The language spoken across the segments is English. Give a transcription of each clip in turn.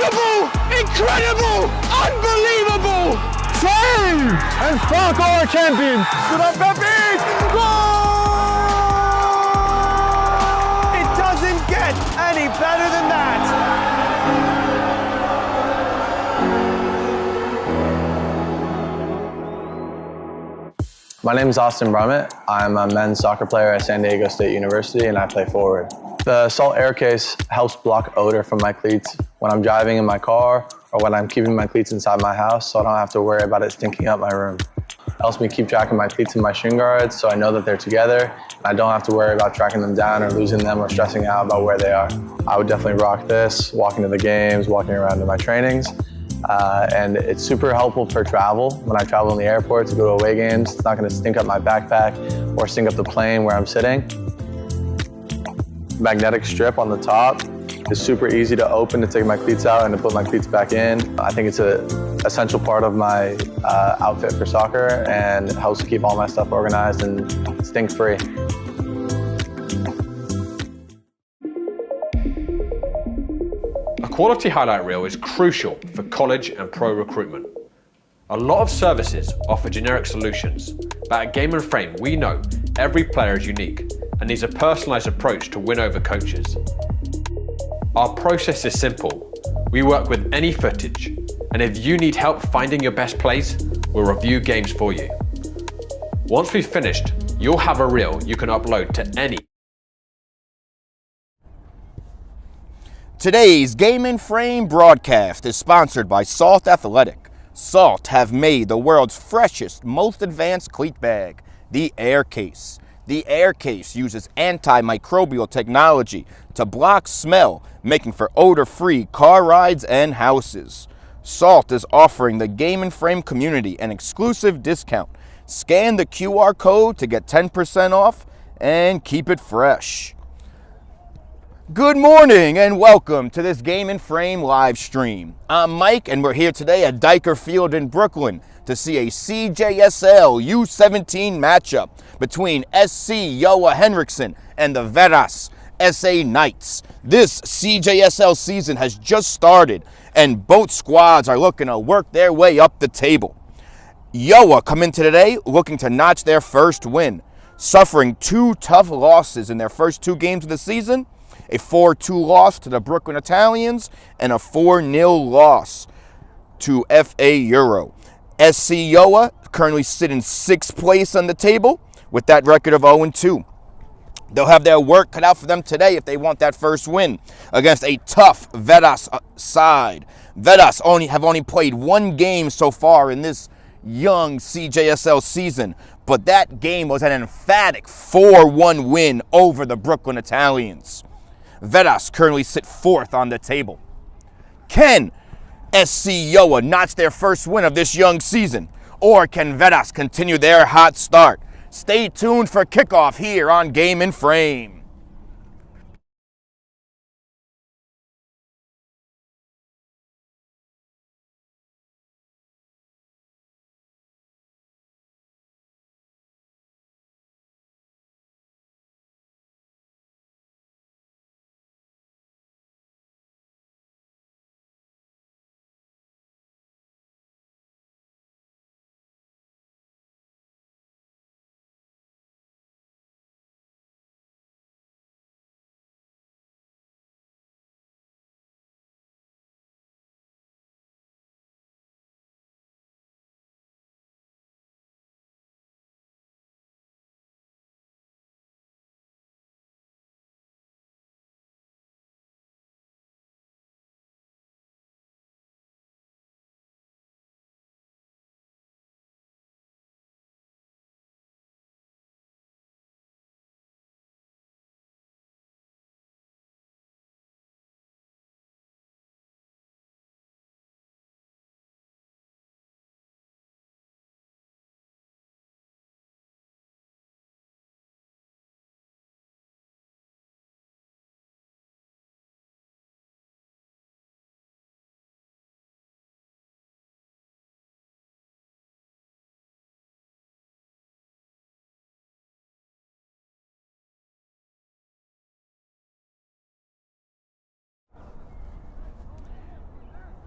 Remarkable! Incredible! Unbelievable! Save! And fuck our champions! Good on Pepe! Goal! It doesn't get any better than that! My name is Austin Brummett. I'm a men's soccer player at San Diego State University and I play forward. The Salt Air Case helps block odor from my cleats when I'm driving in my car or when I'm keeping my cleats inside my house, so I don't have to worry about it stinking up my room. It helps me keep track of my cleats and my shin guards so I know that they're together and I don't have to worry about tracking them down or losing them or stressing out about where they are. I would definitely rock this, walking to the games, walking around to my trainings. And it's super helpful for travel. When I travel in the airport to go to away games, it's not going to stink up my backpack or stink up the plane where I'm sitting. Magnetic strip on the top is super easy to open to take my cleats out and to put my cleats back in. I think it's an essential part of my outfit for soccer and helps keep all my stuff organized and stink-free. A quality highlight reel is crucial for college and pro recruitment. A lot of services offer generic solutions, but at Game & Frame we know every player is unique and needs a personalised approach to win over coaches. Our process is simple. We work with any footage, and if you need help finding your best plays, we'll review games for you. Once we've finished, you'll have a reel you can upload to any. Today's Game & Frame broadcast is sponsored by Salt Athletic. Salt have made the world's freshest, most advanced cleat bag, the Air Case. The Air Case uses antimicrobial technology to block smell, making for odor-free car rides and houses. Salt is offering the Game & Frame community an exclusive discount. Scan the QR code to get 10% off and keep it fresh. Good morning and welcome to this Game & Frame live stream. I'm Mike and we're here today at Diker Field in Brooklyn to see a CJSL U17 matchup between SC Gjoa Henriksen and the Veras SA Knights. This CJSL season has just started and both squads are looking to work their way up the table. Gjoa come into today looking to notch their first win, suffering two tough losses in their first two games of the season, a 4-2 loss to the Brooklyn Italians and a 4-0 loss to FA Euro. SC Gjoa currently sit in 6th place on the table with that record of 0-2. They'll have their work cut out for them today if they want that first win against a tough Veras side. Veras have only played one game so far in this young CJSL season, but that game was an emphatic 4-1 win over the Brooklyn Italians. Veras currently sit 4th on the table. Can SC Gjoa notch their first win of this young season? Or can Veras continue their hot start? Stay tuned for kickoff here on Game & Frame.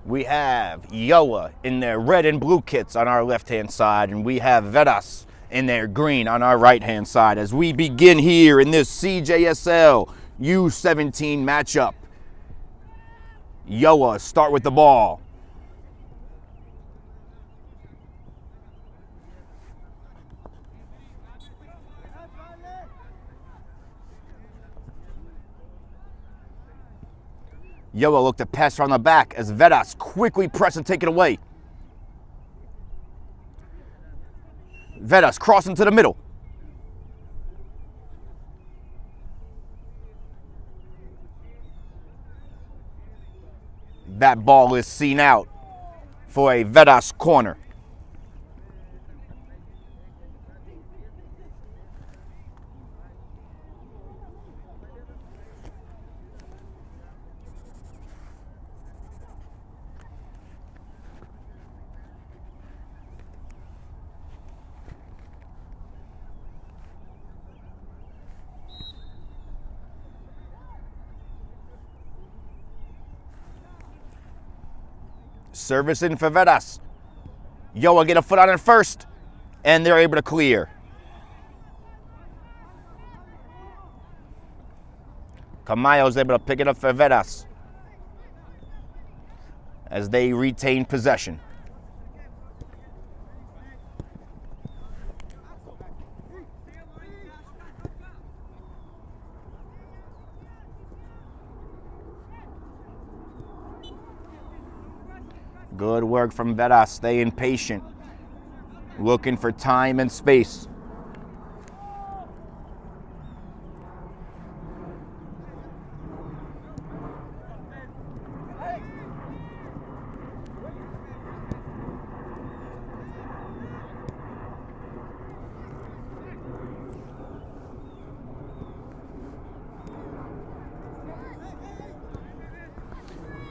We have Gjoa in their red and blue kits on our left-hand side, and we have Veras in their green on our right-hand side as we begin here in this CJSL U17 matchup. Gjoa start with the ball. Gjoa looked to pass from the back as Veras quickly press and take it away. Veras crossing to the middle. That ball is seen out for a Veras corner. Service in for Veras. Gjoa get a foot on it first, and they're able to clear. Camayo's able to pick it up for Veras as they retain possession. Good work from Veras, staying patient, looking for time and space.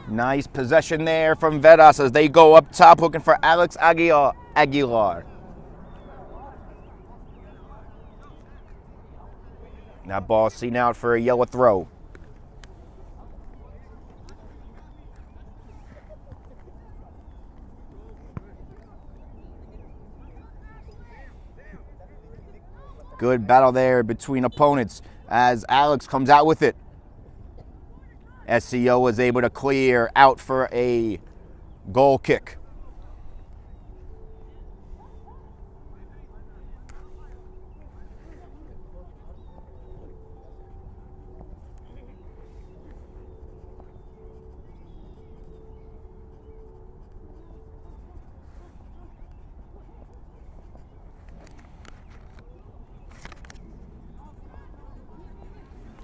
Nice possession there from Veras as they go up top looking for Alex Aguilar. That ball seen out for a Gjoa throw. Good battle there between opponents as Alex comes out with it. SCO was able to clear out for a goal kick.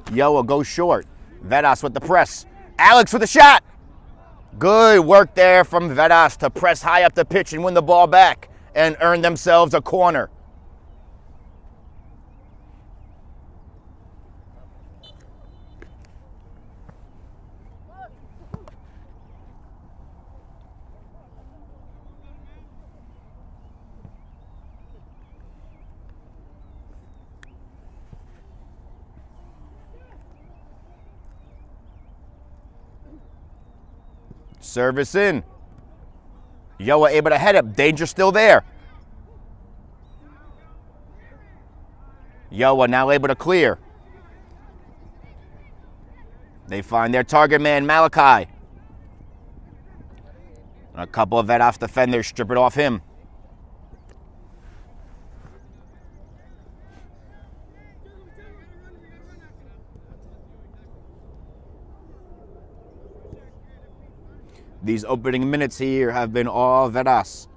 Gjoa goes short. Veras with the press. Alex with the shot. Good work there from Veras to press high up the pitch and win the ball back and earn themselves a corner. Service in. Gjoa able to head up. Danger still there. Gjoa now able to clear. They find their target man, Malachi. A couple of Veras defenders strip it off him. These opening minutes here have been all Veras,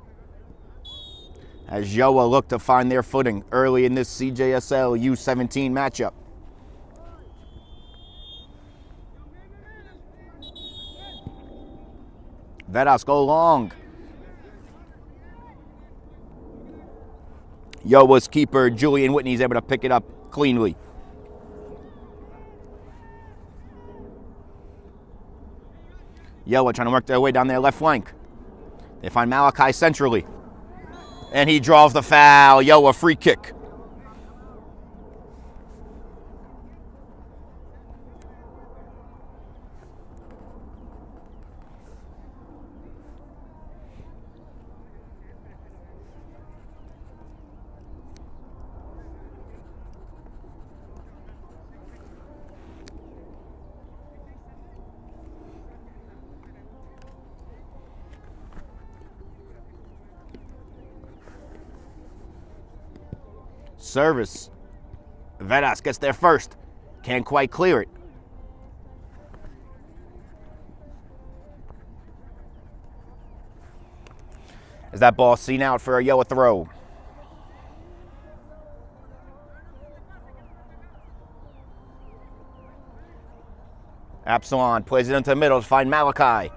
as Gjoa look to find their footing early in this CJSL U17 matchup. Veras go long. Gjoa's keeper, Julian Whitney, is able to pick it up cleanly. Gjoa trying to work their way down their left flank. They find Malachi centrally. And he draws the foul. Gjoa free kick. Service. Veras gets there first. Can't quite clear it. As that ball seen out for a Gjoa throw. Absalon plays it into the middle to find Malachi.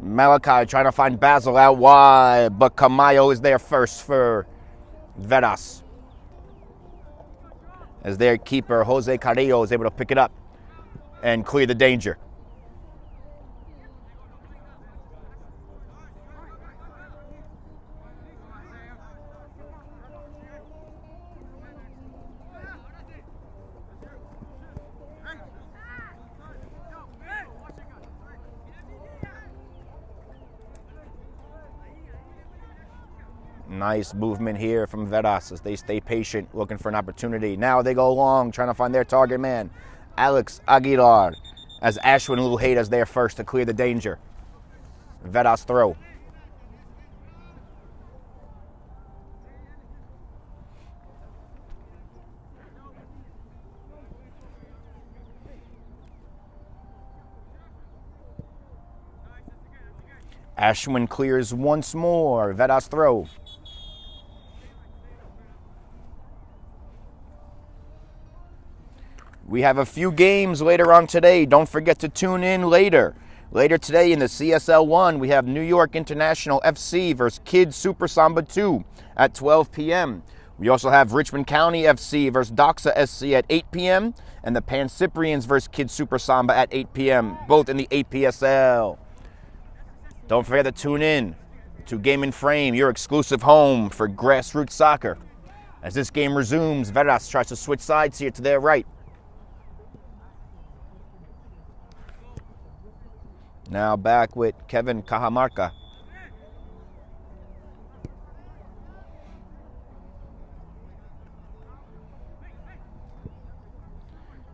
Malachi trying to find Basil out wide, but Camayo is there first for Veras. As their keeper, Jose Carrillo, is able to pick it up and clear the danger. Nice movement here from Veras as they stay patient, looking for an opportunity. Now they go long, trying to find their target man, Alex Aguilar, as Ashwin Lulheda there first to clear the danger. Veras throw. Ashwin clears once more. Veras throw. We have a few games later on today. Don't forget to tune in later. Later today in the CSL 1, we have New York International FC versus Kids Super Samba 2 at 12 p.m. We also have Richmond County FC versus Doxa SC at 8 p.m. and the Pan Cyprians versus Kids Super Samba at 8 p.m., both in the APSL. Don't forget to tune in to Game and Frame, your exclusive home for grassroots soccer. As this game resumes, Veras tries to switch sides here to their right. Now back with Kevin Cajamarca.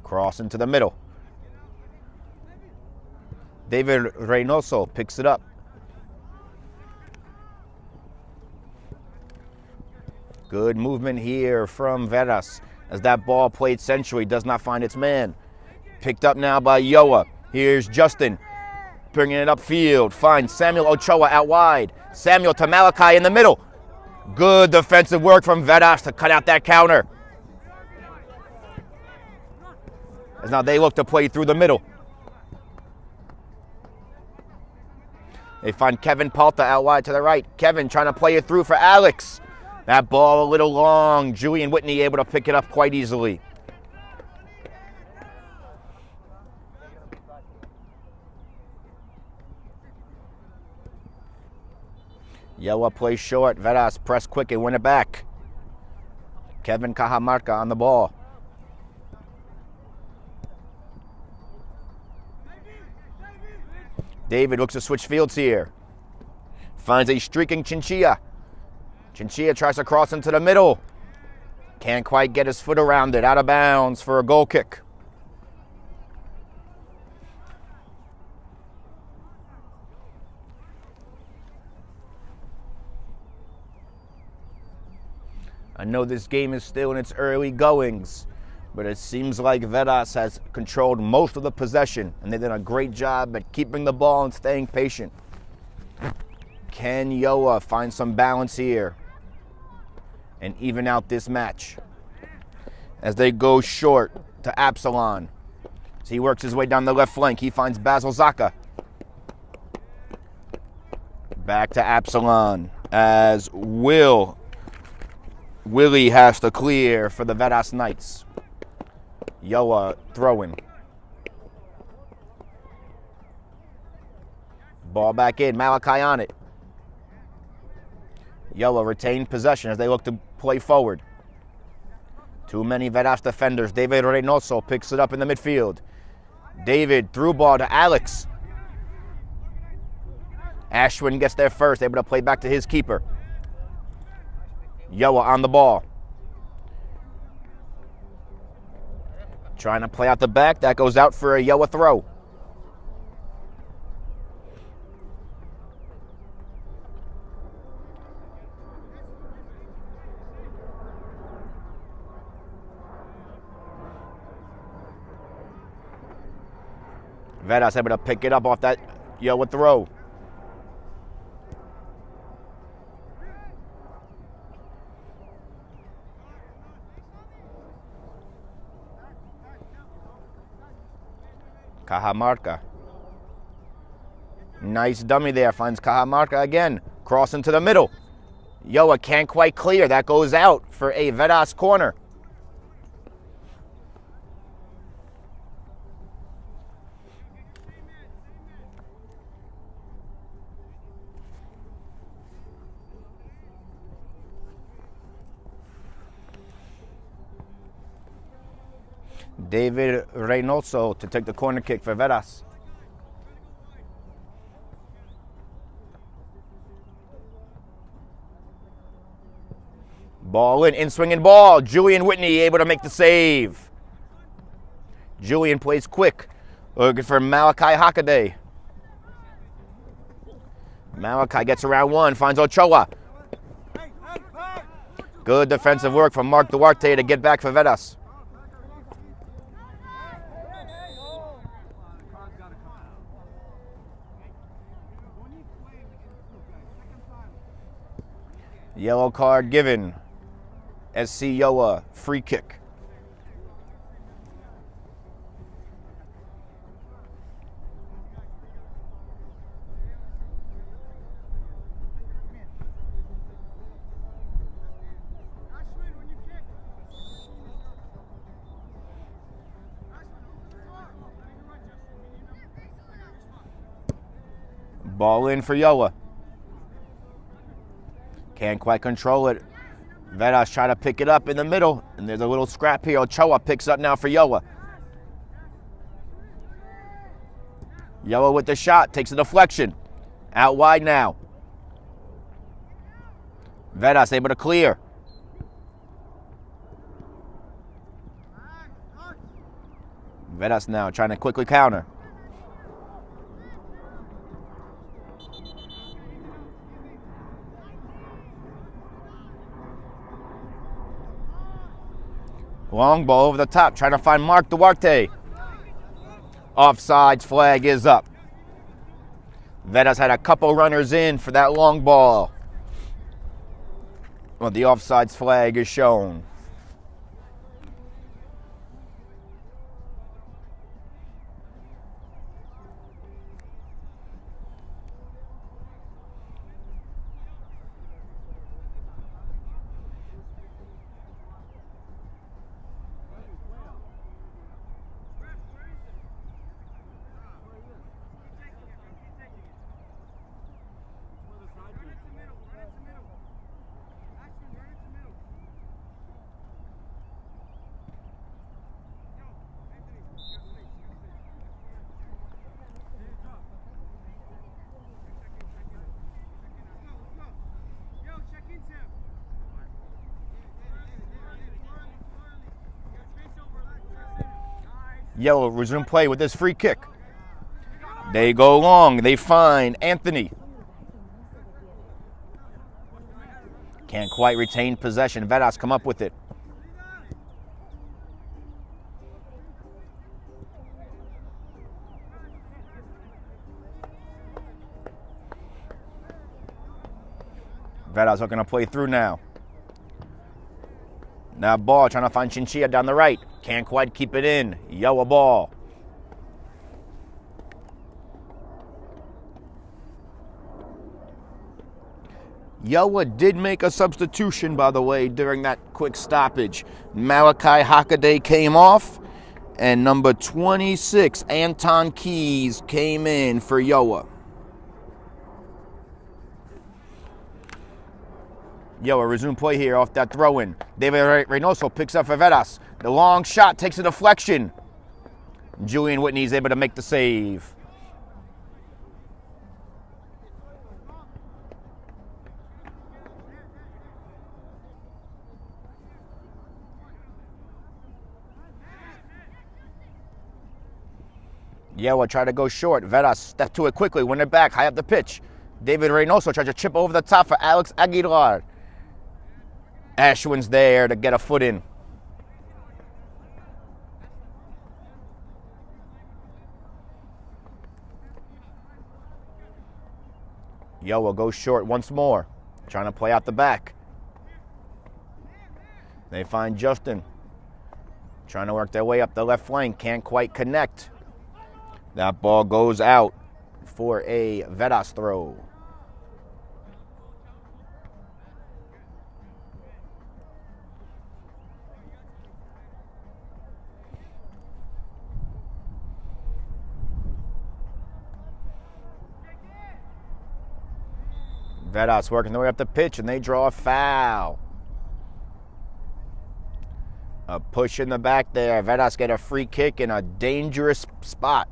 Cross into the middle. David Reynoso picks it up. Good movement here from Veras as that ball played centrally does not find its man. Picked up now by Gjoa. Here's Justin. Bringing it upfield, finds Samuel Ochoa out wide. Samuel to Malachi in the middle. Good defensive work from Veras to cut out that counter. As now they look to play through the middle. They find Kevin Palta out wide to the right. Kevin trying to play it through for Alex. That ball a little long. Julian Whitney able to pick it up quite easily. Gjoa plays short. Veras press quick and win it back. Kevin Cajamarca on the ball. David looks to switch fields here. Finds a streaking Chinchilla. Chinchilla tries to cross into the middle. Can't quite get his foot around it. Out of bounds for a goal kick. I know this game is still in its early goings, but it seems like Veras has controlled most of the possession, and they've done a great job at keeping the ball and staying patient. Can Gjoa find some balance here and even out this match? As they go short to Absalon. As he works his way down the left flank, he finds Basil Zaka. Back to Absalon as Willie has to clear for the Veras Knights. Gjoa throwing. Ball back in, Malachi on it. Gjoa retained possession as they look to play forward. Too many Veras defenders. David Reynoso picks it up in the midfield. David through ball to Alex. Ashwin gets there first, able to play back to his keeper. Gjoa on the ball. Trying to play out the back. That goes out for a Gjoa throw. Veras able to pick it up off that Gjoa throw. Cajamarca. Nice dummy there. Finds Cajamarca again. Cross into the middle. Gjoa can't quite clear. That goes out for a Veras corner. David Reynoso to take the corner kick for Veras. Ball in swinging ball. Julian Whitney able to make the save. Julian plays quick, looking for Malachi Hockaday. Malachi gets around one, finds Ochoa. Good defensive work from Mark Duarte to get back for Veras. Yellow card given. SC Gjoa, free kick. Ball in for Gjoa. Can't quite control it. Veras try to pick it up in the middle, and there's a little scrap here. Ochoa picks up now for Gjoa. Gjoa with the shot, takes a deflection. Out wide now. Veras able to clear. Veras now trying to quickly counter. Long ball over the top, trying to find Mark Duarte. Offsides flag is up. Veras had a couple runners in for that long ball. Well, the offsides flag is shown. Yellow resume play with this free kick. They go long. They find Anthony. Can't quite retain possession. Veras come up with it. Veras looking to play through now. Now ball trying to find Chinchilla down the right. Can't quite keep it in. Gjoa ball. Gjoa did make a substitution, by the way, during that quick stoppage. Malachi Hockaday came off, and number 26, Anton Keys, came in for Gjoa. Gjoa resume play here off that throw-in. David Reynoso picks up for Veras. The long shot takes a deflection. Julian Whitney is able to make the save. Gjoa tried to go short. Veras stepped to it quickly, win it back, high up the pitch. David Reynoso tried to chip over the top for Alex Aguilar. Ashwin's there to get a foot in. Gjoa goes short once more, trying to play out the back. They find Justin, trying to work their way up the left flank, can't quite connect. That ball goes out for a Veras throw. Veras working their way up the pitch, and they draw a foul. A push in the back there. Veras get a free kick in a dangerous spot.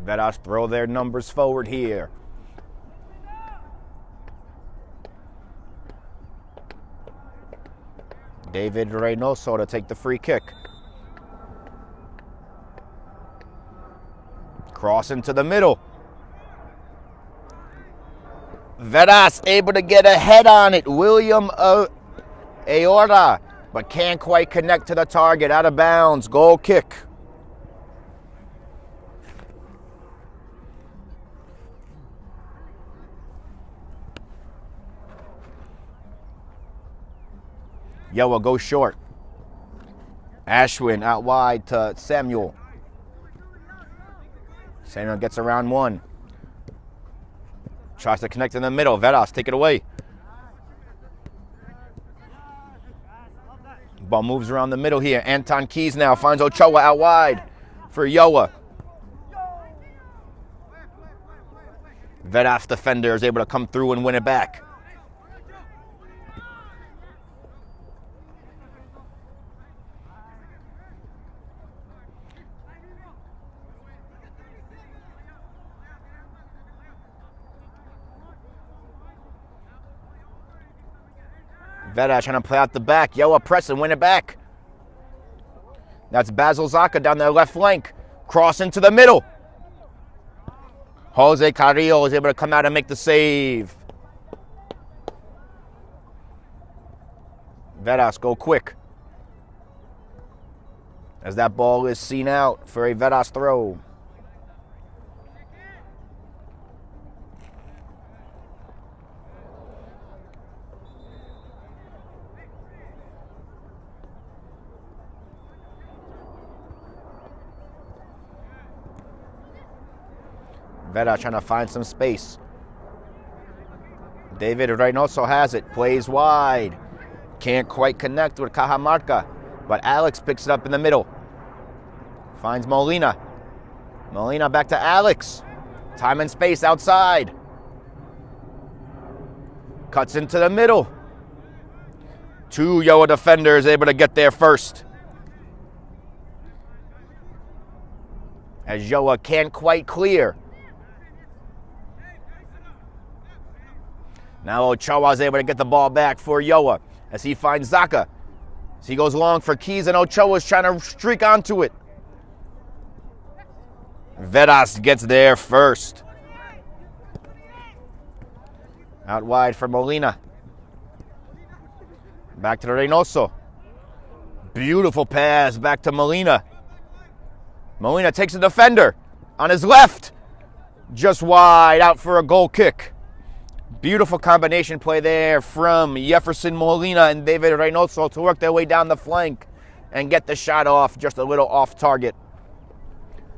Veras throw their numbers forward here. David Reynoso to take the free kick. Cross into the middle. Veras able to get a head on it. William Aorta, but can't quite connect to the target. Out of bounds. Goal kick. Gjoa goes short. Ashwin out wide to Samuel. Samuel gets around one. Tries to connect in the middle. Veras, take it away. Ball moves around the middle here. Anton Keys now finds Ochoa out wide for Gjoa. Veras defender is able to come through and win it back. Veras trying to play out the back. Gjoa press and win it back. That's Basil Zaka down their left flank. Cross into the middle. Jose Carrillo is able to come out and make the save. Veras go quick, as that ball is seen out for a Veras throw. Veras trying to find some space. David Reynoso has it, plays wide. Can't quite connect with Cajamarca, but Alex picks it up in the middle. Finds Molina. Molina back to Alex. Time and space outside. Cuts into the middle. Two Gjoa defenders able to get there first. As Gjoa can't quite clear. Now Ochoa is able to get the ball back for Gjoa as he finds Zaka. As he goes long for Keys, and Ochoa is trying to streak onto it. Veras gets there first. Out wide for Molina. Back to Reynoso. Beautiful pass back to Molina. Molina takes a defender on his left. Just wide, out for a goal kick. Beautiful combination play there from Jefferson Molina and David Reynoso to work their way down the flank and get the shot off, just a little off target.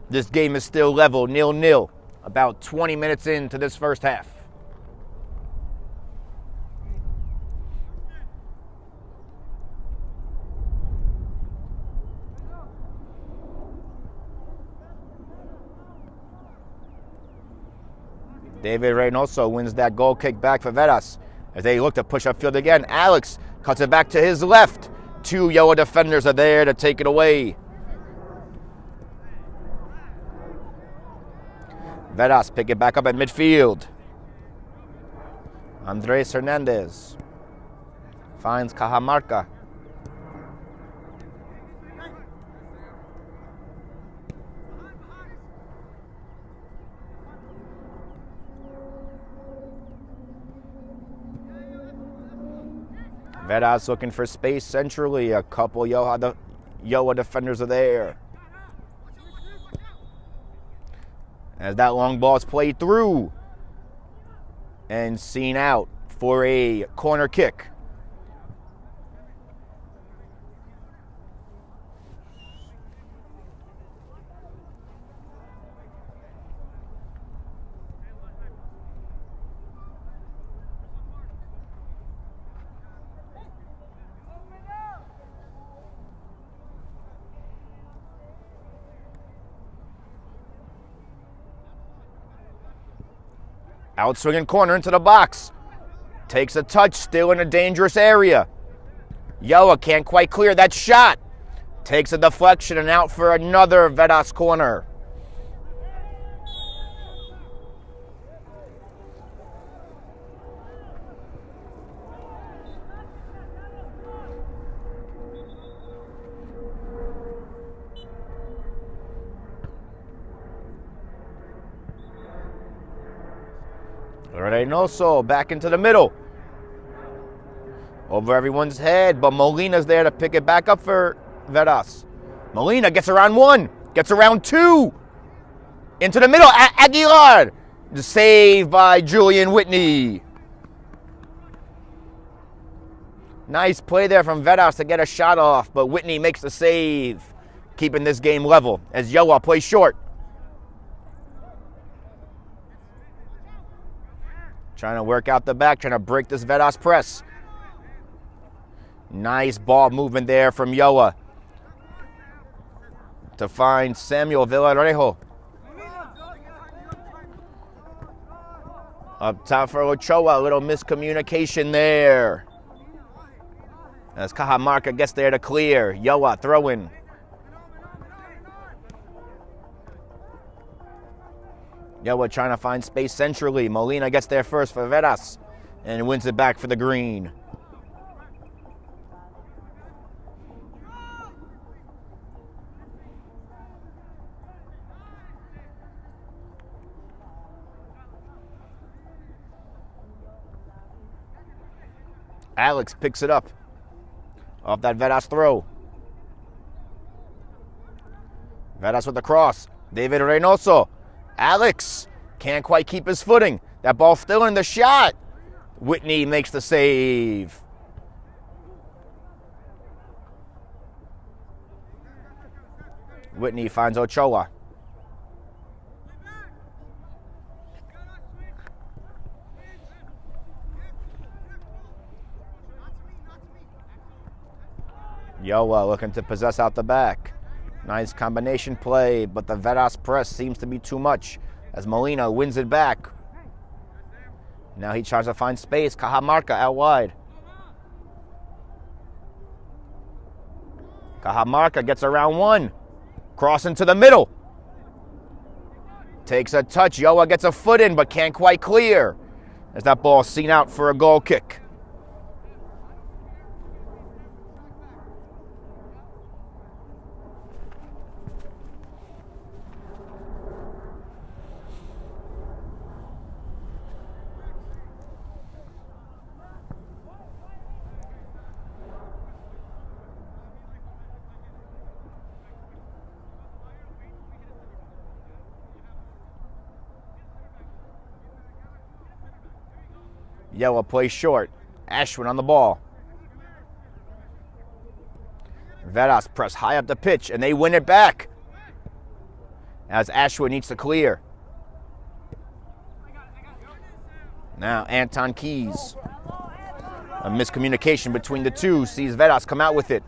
This game is still level, 0-0, about 20 minutes into this first half. David Reynoso wins that goal kick back for Veras as they look to push upfield again. Alex cuts it back to his left. Two Gjoa defenders are there to take it away. Veras pick it back up at midfield. Andres Hernandez finds Cajamarca. Veras looking for space centrally. A couple Gjoa defenders are there. As that long ball is played through and seen out for a corner kick. Out swinging corner into the box. Takes a touch, still in a dangerous area. Gjoa can't quite clear that shot. Takes a deflection and out for another Veras corner. Reynoso back into the middle. Over everyone's head, but Molina's there to pick it back up for Veras. Molina gets around one, gets around two. Into the middle, Aguilar. The save by Julian Whitney. Nice play there from Veras to get a shot off, but Whitney makes the save, keeping this game level as Gjoa plays short. Trying to work out the back, trying to break this Veras press. Nice ball movement there from Gjoa to find Samuel Villarejo. Up top for Ochoa, a little miscommunication there. As Cajamarca gets there to clear. Gjoa throwing. Gjoa trying to find space centrally. Molina gets there first for Veras and wins it back for the green. Alex picks it up off that Veras throw. Veras with the cross. David Reynoso. Alex can't quite keep his footing. That ball still in the shot. Whitney makes the save. Whitney finds Ochoa. Gjoa looking to possess out the back. Nice combination play, but the Veras press seems to be too much as Molina wins it back. Now he tries to find space. Cajamarca out wide. Cajamarca gets around one. Cross into the middle. Takes a touch. Gjoa gets a foot in, but can't quite clear as that ball seen out for a goal kick. Gjoa plays short. Ashwin on the ball. Veras press high up the pitch, and they win it back as Ashwin needs to clear. Now Anton Keys. A miscommunication between the two sees Veras come out with it.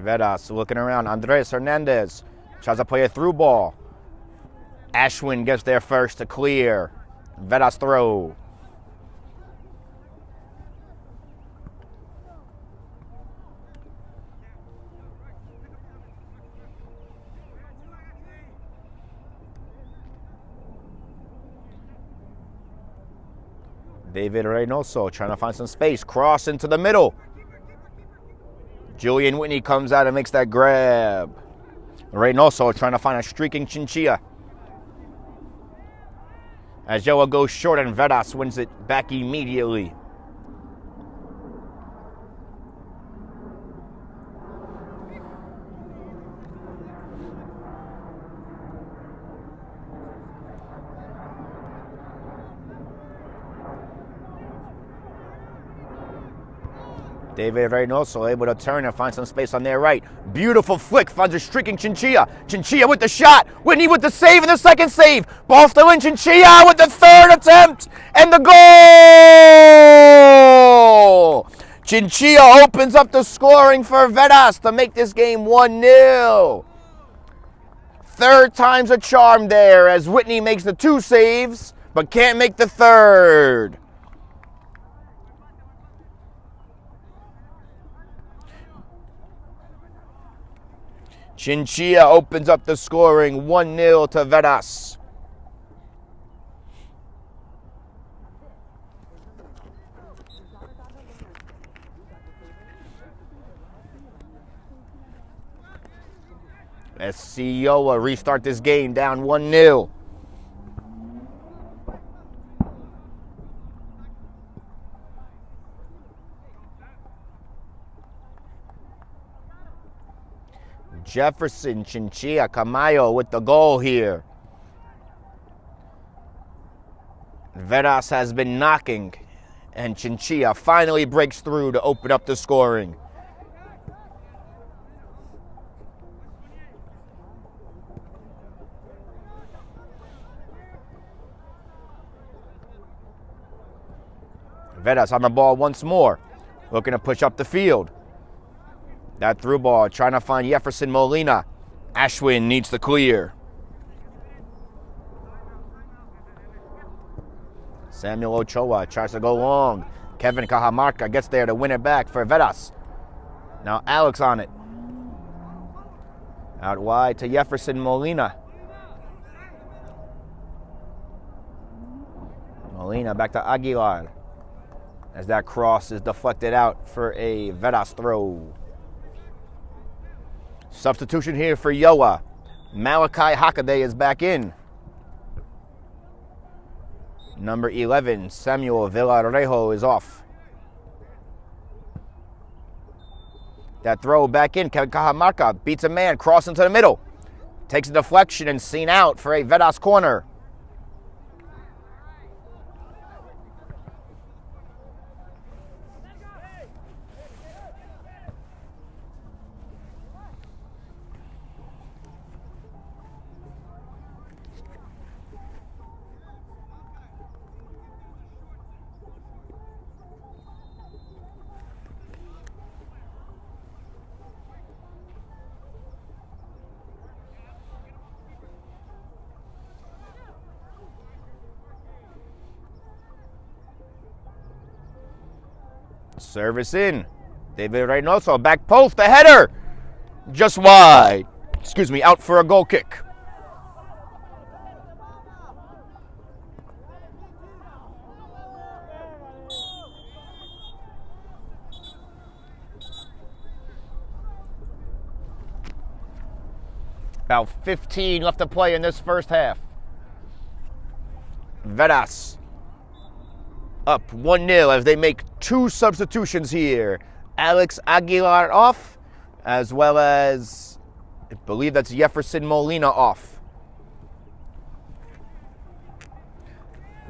Veras looking around. Andres Hernandez tries to play a through ball. Ashwin gets there first to clear. Veras throw. David Reynoso trying to find some space. Cross into the middle. Julian Whitney comes out and makes that grab. Reynoso trying to find a streaking Chinchilla. As Gjoa goes short and Veras wins it back immediately. David Reynoso able to turn and find some space on their right. Beautiful flick, finds a streaking Chinchilla. Chinchilla with the shot. Whitney with the save and the second save. Ball still in, Chinchilla with the third attempt. And the goal! Chinchilla opens up the scoring for Veras to make this game 1-0. Third time's a charm there as Whitney makes the 2 saves, but can't make the third. Chinchilla opens up the scoring 1-0 to Veras. Let's see Gjoa restart this game down 1-0. Jefferson, Chinchilla, Camayo with the goal here. Veras has been knocking, and Chinchilla finally breaks through to open up the scoring. Veras on the ball once more, looking to push up the field. That through ball, trying to find Jefferson Molina. Ashwin needs to clear. Samuel Ochoa tries to go long. Kevin Cajamarca gets there to win it back for Veras. Now Alex on it. Out wide to Jefferson Molina. Molina back to Aguilar. As that cross is deflected out for a Veras throw. Substitution here for Gjoa. Malachi Hakaday is back in. Number 11, Samuel Villarejo is off. That throw back in, Kevin Cajamarca beats a man, cross into the middle. Takes a deflection and seen out for a Veras corner. Service in. David Reynoso, back post, the header. Just wide. Excuse me, out for a goal kick. About 15 left to play in this first half. Veras up 1-0 as they make 2 substitutions here. Alex Aguilar off, as well as, I believe that's Jefferson Molina off.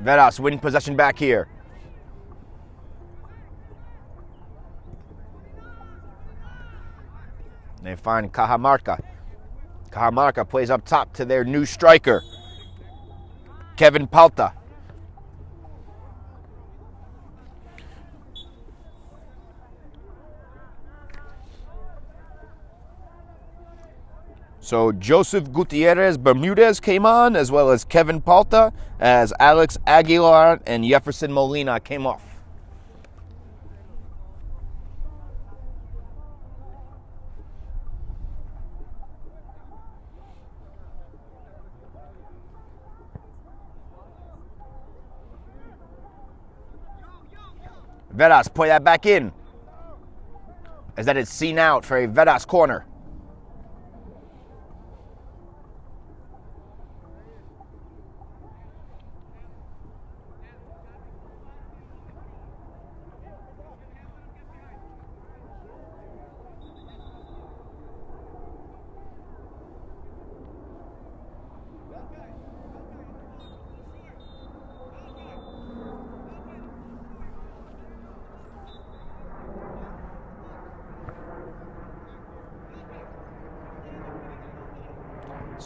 Veras win possession back here. They find Cajamarca. Cajamarca plays up top to their new striker, Kevin Palta. So Joseph Gutierrez Bermudez came on, as well as Kevin Palta, as Alex Aguilar and Jefferson Molina came off. Veras play that back in, as that is seen out for a Veras corner.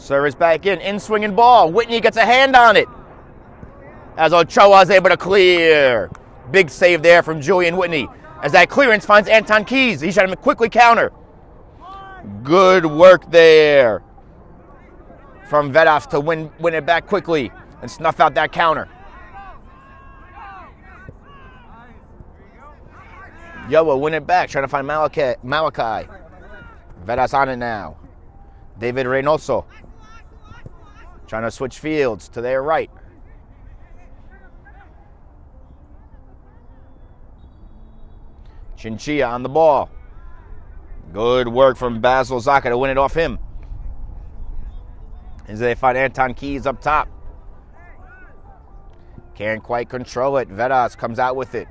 Service back in swinging ball. Whitney gets a hand on it. As Ochoa is able to clear. Big save there from Julian Whitney. As that clearance finds Anton Keys. He's trying to quickly counter. Good work there from Veras to win it back quickly and snuff out that counter. Gjoa win it back, trying to find Malachi. Veras on it now. David Reynoso trying to switch fields to their right. Chinchilla on the ball. Good work from Basil Zaka to win it off him. As they find Anton Keys up top. Can't quite control it. Veras comes out with it.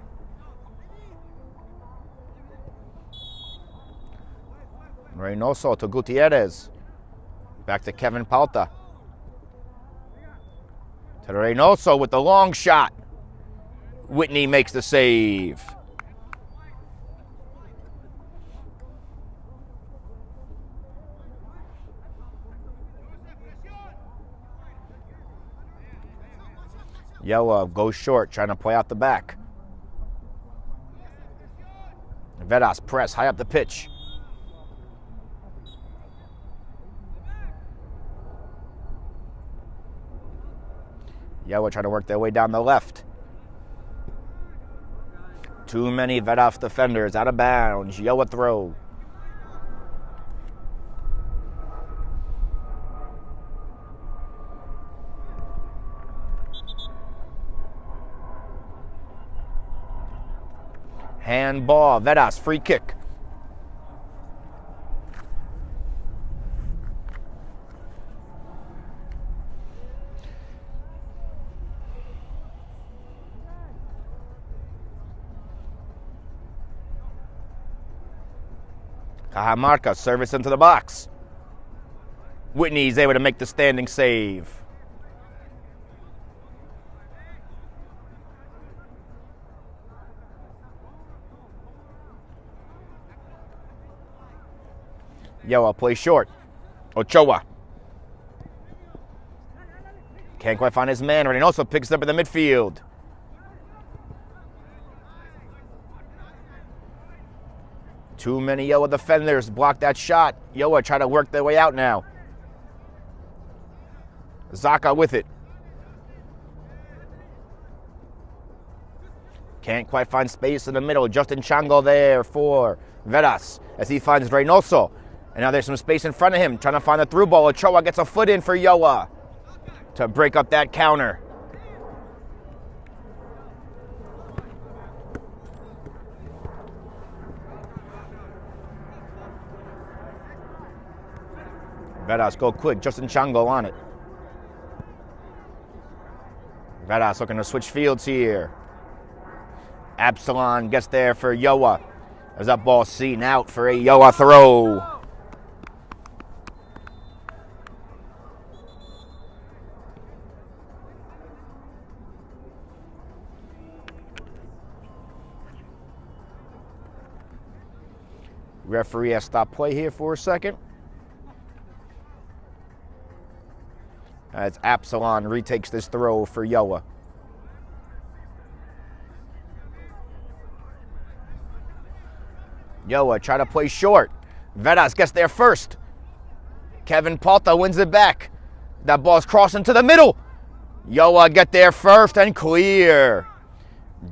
Reynoso to Gutierrez. Back to Kevin Palta. To Reynoso with the long shot. Whitney makes the save. Gjoa goes short, trying to play out the back. Veras press high up the pitch. Gjoa trying to work their way down the left. Too many Veras defenders out of bounds. Gjoa throw. Handball, Veras, free kick. Cajamarca, service into the box. Whitney's able to make the standing save. Gjoa plays short. Ochoa. Can't quite find his man. Reynoso picks it up in the midfield. Too many Gjoa defenders block that shot. Gjoa try to work their way out now. Zaka with it. Can't quite find space in the middle. Justin Chango there for Veras as he finds Reynoso. And now there's some space in front of him, trying to find the through ball. Ochoa gets a foot in for Gjoa to break up that counter. Veras go quick. Justin Chango on it. Veras looking to switch fields here. Absalon gets there for Gjoa. As that ball seen out for a Gjoa throw. Referee has stopped play here for a second. As Absalon retakes this throw for Gjoa. Gjoa try to play short. Veras gets there first. Kevin Palta wins it back. That ball's crossing to the middle. Gjoa get there first and clear.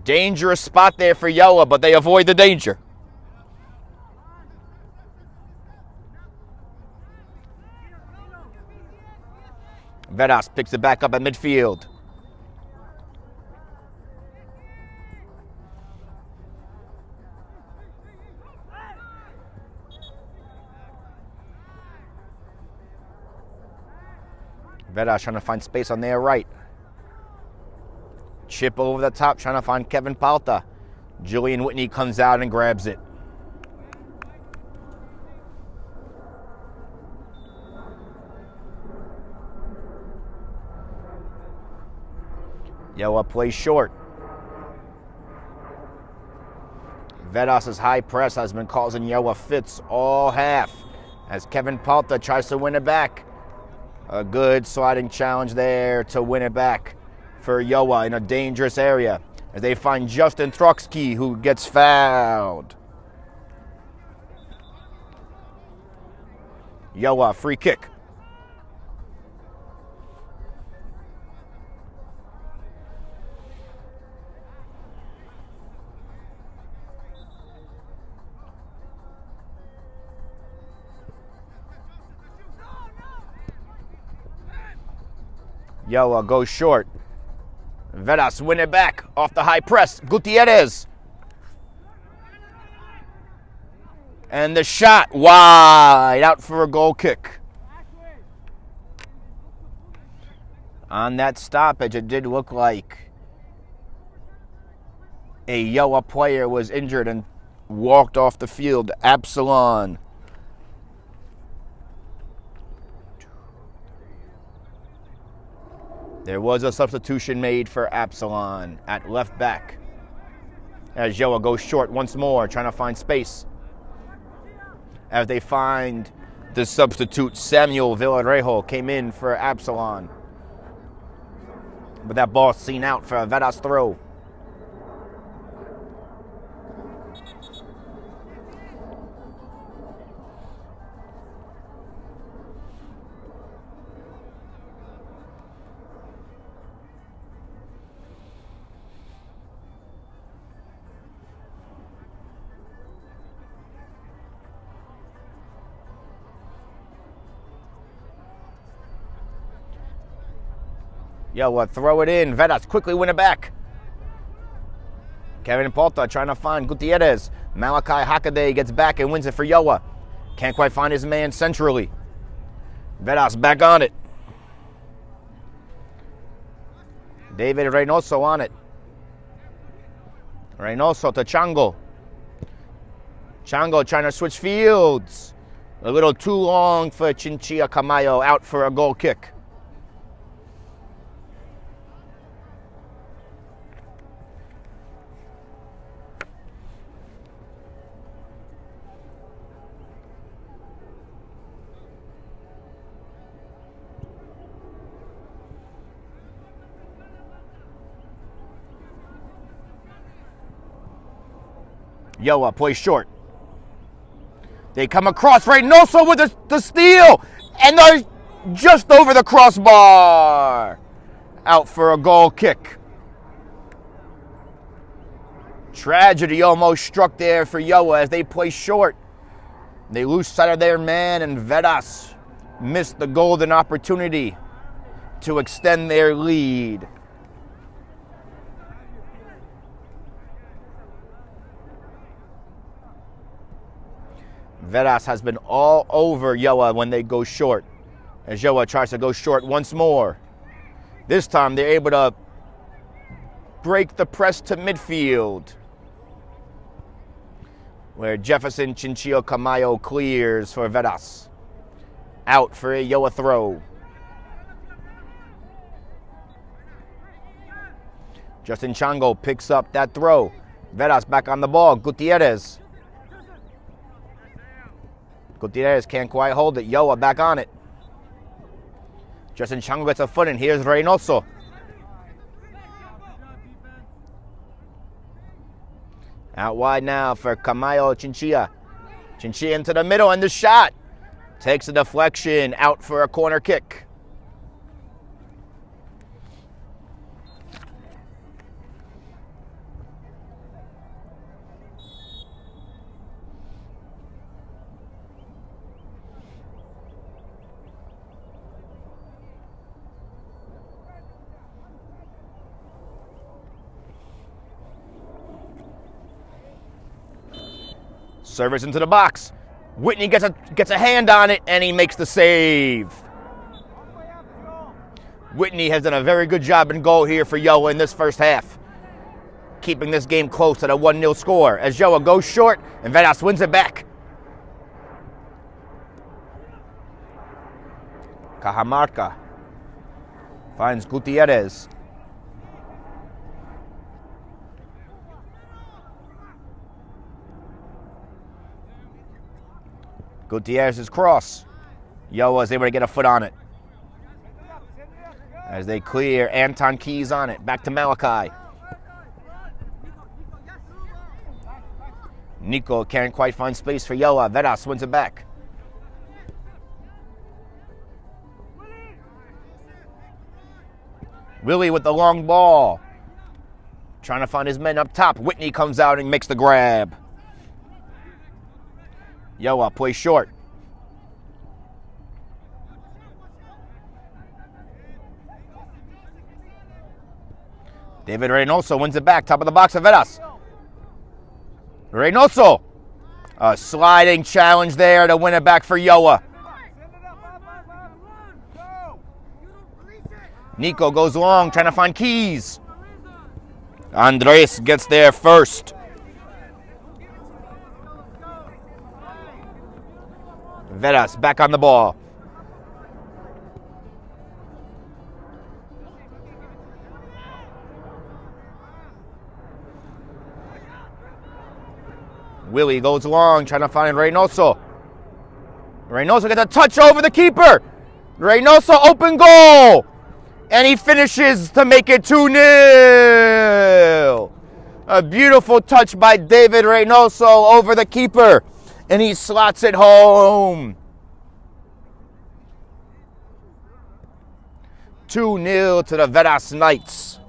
Dangerous spot there for Gjoa, but they avoid the danger. Veras picks it back up at midfield. Veras trying to find space on their right. Chip over the top, trying to find Kevin Palta. Julian Whitney comes out and grabs it. Gjoa plays short. Veras' high press has been causing Gjoa fits all half as Kevin Palta tries to win it back. A good sliding challenge there to win it back for Gjoa in a dangerous area as they find Justin Trotsky, who gets fouled. Gjoa, free kick. Gjoa goes short. Veras win it back off the high press. Gutierrez. And the shot wide out for a goal kick. On that stoppage, it did look like a Gjoa player was injured and walked off the field. Absalon. There was a substitution made for Absalon at left back as Gjoa goes short once more, trying to find space. As they find the substitute, Samuel Villarejo came in for Absalon. But that ball seen out for a Veras throw. Gjoa throw it in. Veras quickly win it back. Kevin Porta trying to find Gutierrez. Malachi Hakaday gets back and wins it for Gjoa. Can't quite find his man centrally. Veras back on it. David Reynoso on it. Reynoso to Chango. Chango trying to switch fields. A little too long for Chinchilla Camayo, out for a goal kick. Gjoa plays short. They come across Reynoso with the steal, and they're just over the crossbar. Out for a goal kick. Tragedy almost struck there for Gjoa as they play short. They lose sight of their man, and Veras missed the golden opportunity to extend their lead. Veras has been all over Gjoa when they go short, as Gjoa tries to go short once more. This time they're able to break the press to midfield, where Jefferson Chinchillo Camayo clears for Veras. Out for a Gjoa throw. Justin Chango picks up that throw. Veras back on the ball. Gutierrez. Gutierrez can't quite hold it. Gjoa back on it. Justin Chango gets a foot in. Here's Reynoso. Out wide now for Camayo Chinchilla. Chinchilla into the middle, and the shot takes a deflection, out for a corner kick. Service into the box. Whitney gets a hand on it, and he makes the save. Whitney has done a very good job in goal here for Gjoa in this first half, keeping this game close at a 1-0 score as Gjoa goes short and Veras wins it back. Cajamarca finds Gutierrez. Gutierrez's cross. Gjoa is able to get a foot on it. As they clear, Anton Keys on it. Back to Malachi. Nico can't quite find space for Gjoa. Veras wins it back. Willie with the long ball. Trying to find his men up top. Whitney comes out and makes the grab. Gjoa plays short. David Reynoso wins it back. Top of the box of Veras. Reynoso. A sliding challenge there to win it back for Gjoa. Nico goes long, trying to find Keys. Andres gets there first. Veras back on the ball. Willie goes long, trying to find Reynoso. Reynoso gets a touch over the keeper. Reynoso open goal. And he finishes to make it 2-0. A beautiful touch by David Reynoso over the keeper. And he slots it home. 2-0 to the Veras Knights.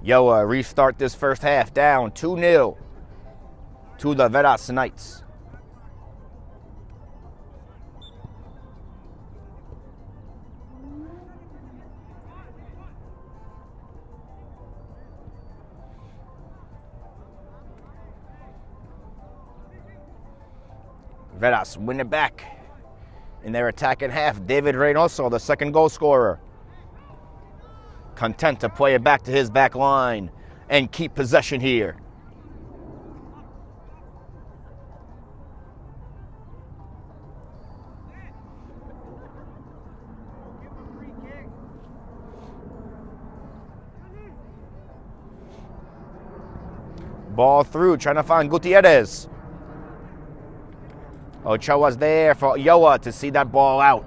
Gjoa restart this first half down 2-0 to the Veras Knights. Veras win it back in their attacking half. David Reynoso, the second goal scorer. Content to play it back to his back line and keep possession here. Ball through, trying to find Gutierrez. Ochoa's there for Gjoa to see that ball out.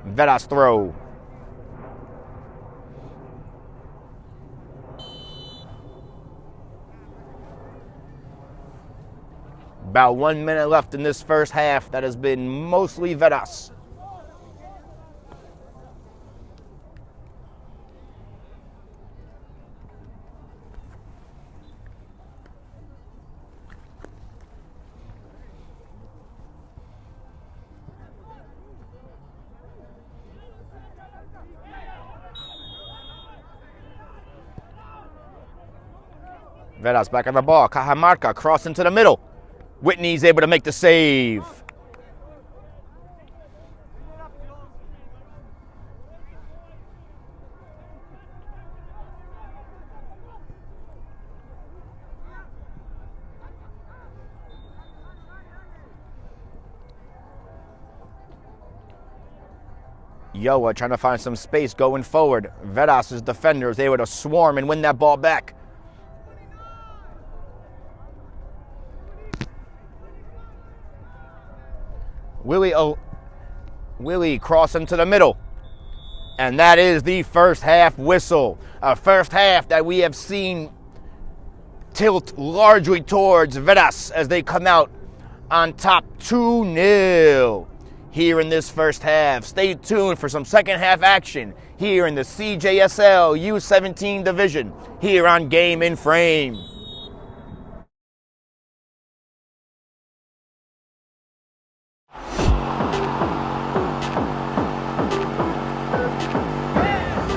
Veras throw. About 1 minute left in this first half that has been mostly Veras. Veras back on the ball. Cajamarca cross into the middle. Whitney's able to make the save. Gjoa trying to find some space going forward. Veras' defender is able to swarm and win that ball back. Willie cross into the middle. And that is the first half whistle. A first half that we have seen tilt largely towards Veras as they come out on top 2-0 here in this first half. Stay tuned for some second half action here in the CJSL U17 division here on Game in Frame.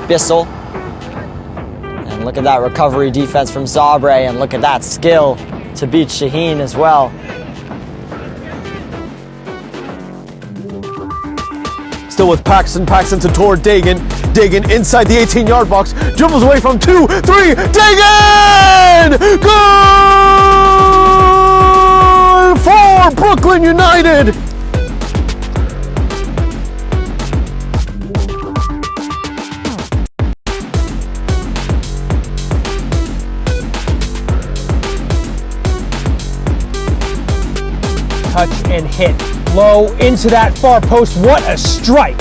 Bissell. And look at that recovery defense from Zabre, and look at that skill to beat Shaheen as well. Still with Paxton. Paxton to toward Dagan. Dagan inside the 18-yard box. Dribbles away from 2, 3. Dagan! Goal for Brooklyn United! touch and hit. Low into that far post. What a strike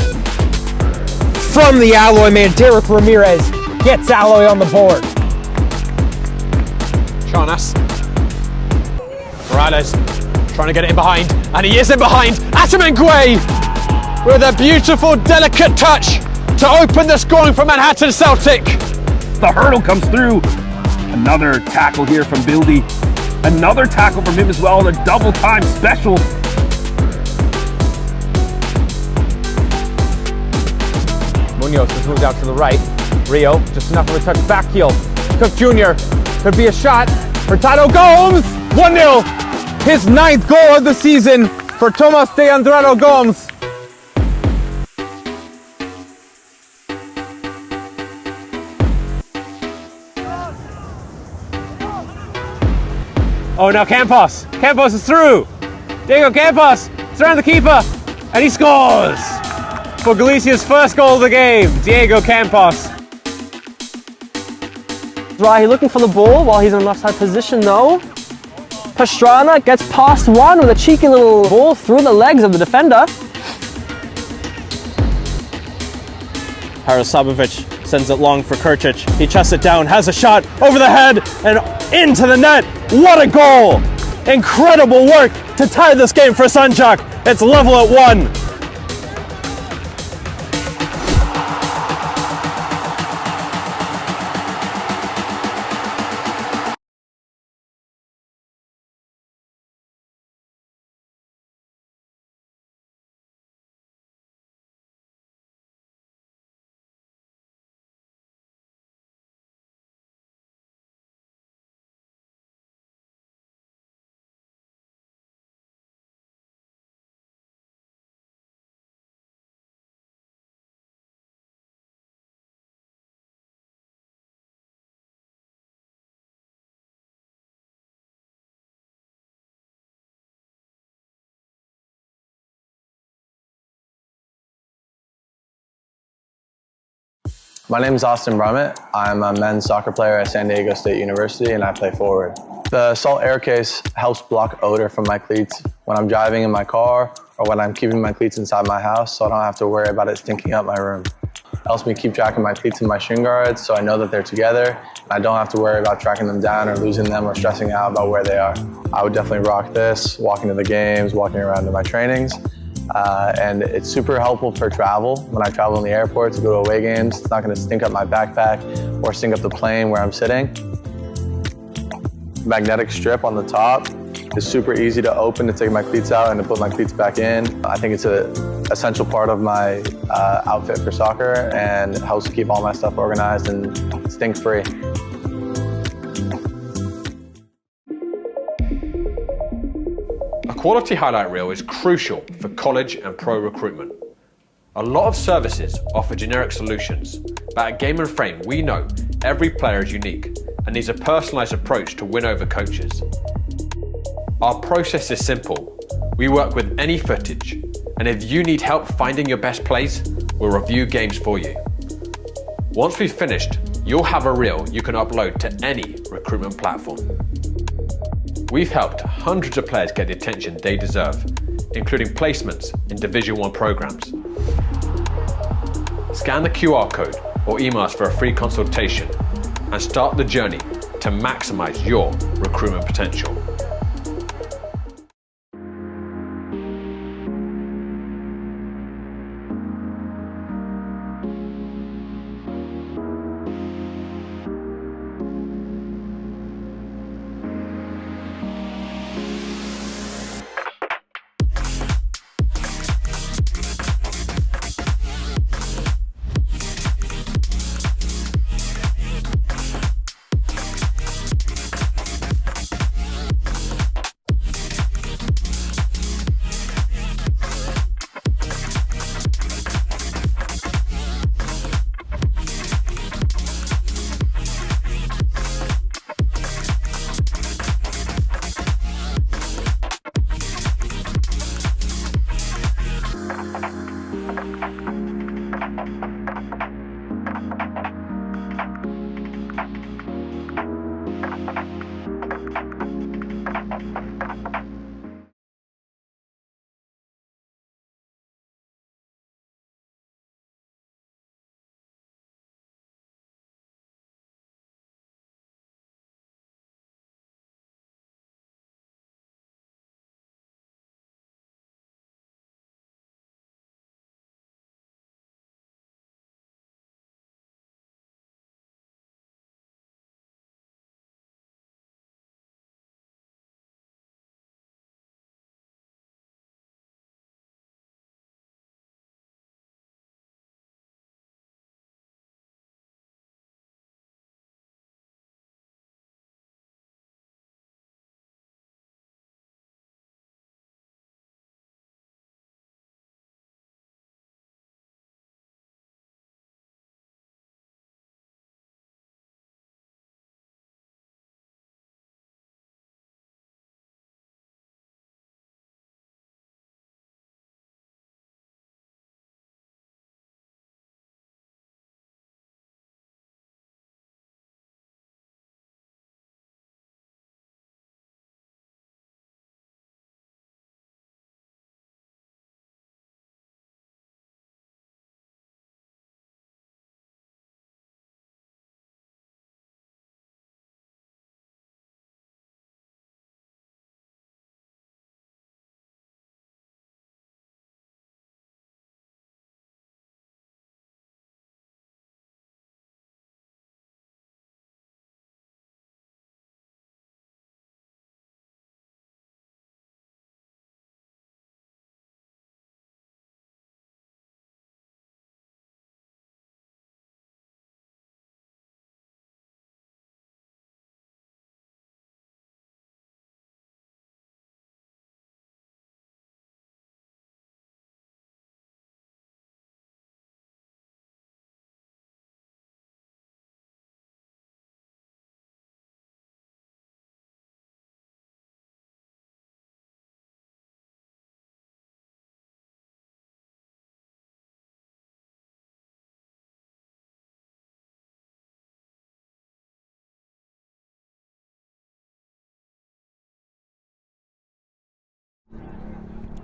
from the Alloy man. Derek Ramirez gets Alloy on the board. Charnas. Morales trying to get it in behind, and he is in behind. Atamengwe with a beautiful, delicate touch to open the scoring for Manhattan Celtic. The hurdle comes through. Another tackle here from Bildy. Another tackle from him as well, a double time special. Munoz has moved out to the right. Rio, just enough of a touch back heel. Cook Jr. could be a shot. Hurtado Gomes, 1-0. His 9th goal of the season for Tomas de Andrade Gomes. Oh, now Campos. Campos is through. Diego Campos, it's around the keeper, and he scores for Galicia's first goal of the game. Diego Campos. Rahi looking for the ball while he's in an offside position though. Pastrana gets past one with a cheeky little ball through the legs of the defender. Harasabovic sends it long for Kurcic. He chests it down, has a shot over the head and into the net. What a goal! Incredible work to tie this game for Sanjak. It's level at 1. My name is Austin Brummett. I'm a men's soccer player at San Diego State University, and I play forward. The Salt Air Case helps block odor from my cleats when I'm driving in my car or when I'm keeping my cleats inside my house, so I don't have to worry about it stinking up my room. It helps me keep track of my cleats and my shin guards so I know that they're together, and I don't have to worry about tracking them down or losing them or stressing out about where they are. I would definitely rock this, walking to the games, walking around to my trainings. And it's super helpful for travel. When I travel in the airport to go to away games, it's not going to stink up my backpack or stink up the plane where I'm sitting. Magnetic strip on the top is super easy to open to take my cleats out and to put my cleats back in. I think it's an essential part of my outfit for soccer, and it helps keep all my stuff organized and stink-free. A quality highlight reel is crucial for college and pro recruitment. A lot of services offer generic solutions, but at Game & Frame we know every player is unique and needs a personalised approach to win over coaches. Our process is simple. We work with any footage, and if you need help finding your best plays, we'll review games for you. Once we've finished, you'll have a reel you can upload to any recruitment platform. We've helped hundreds of players get the attention they deserve, including placements in Division 1 programs. Scan the QR code or email us for a free consultation and start the journey to maximize your recruitment potential.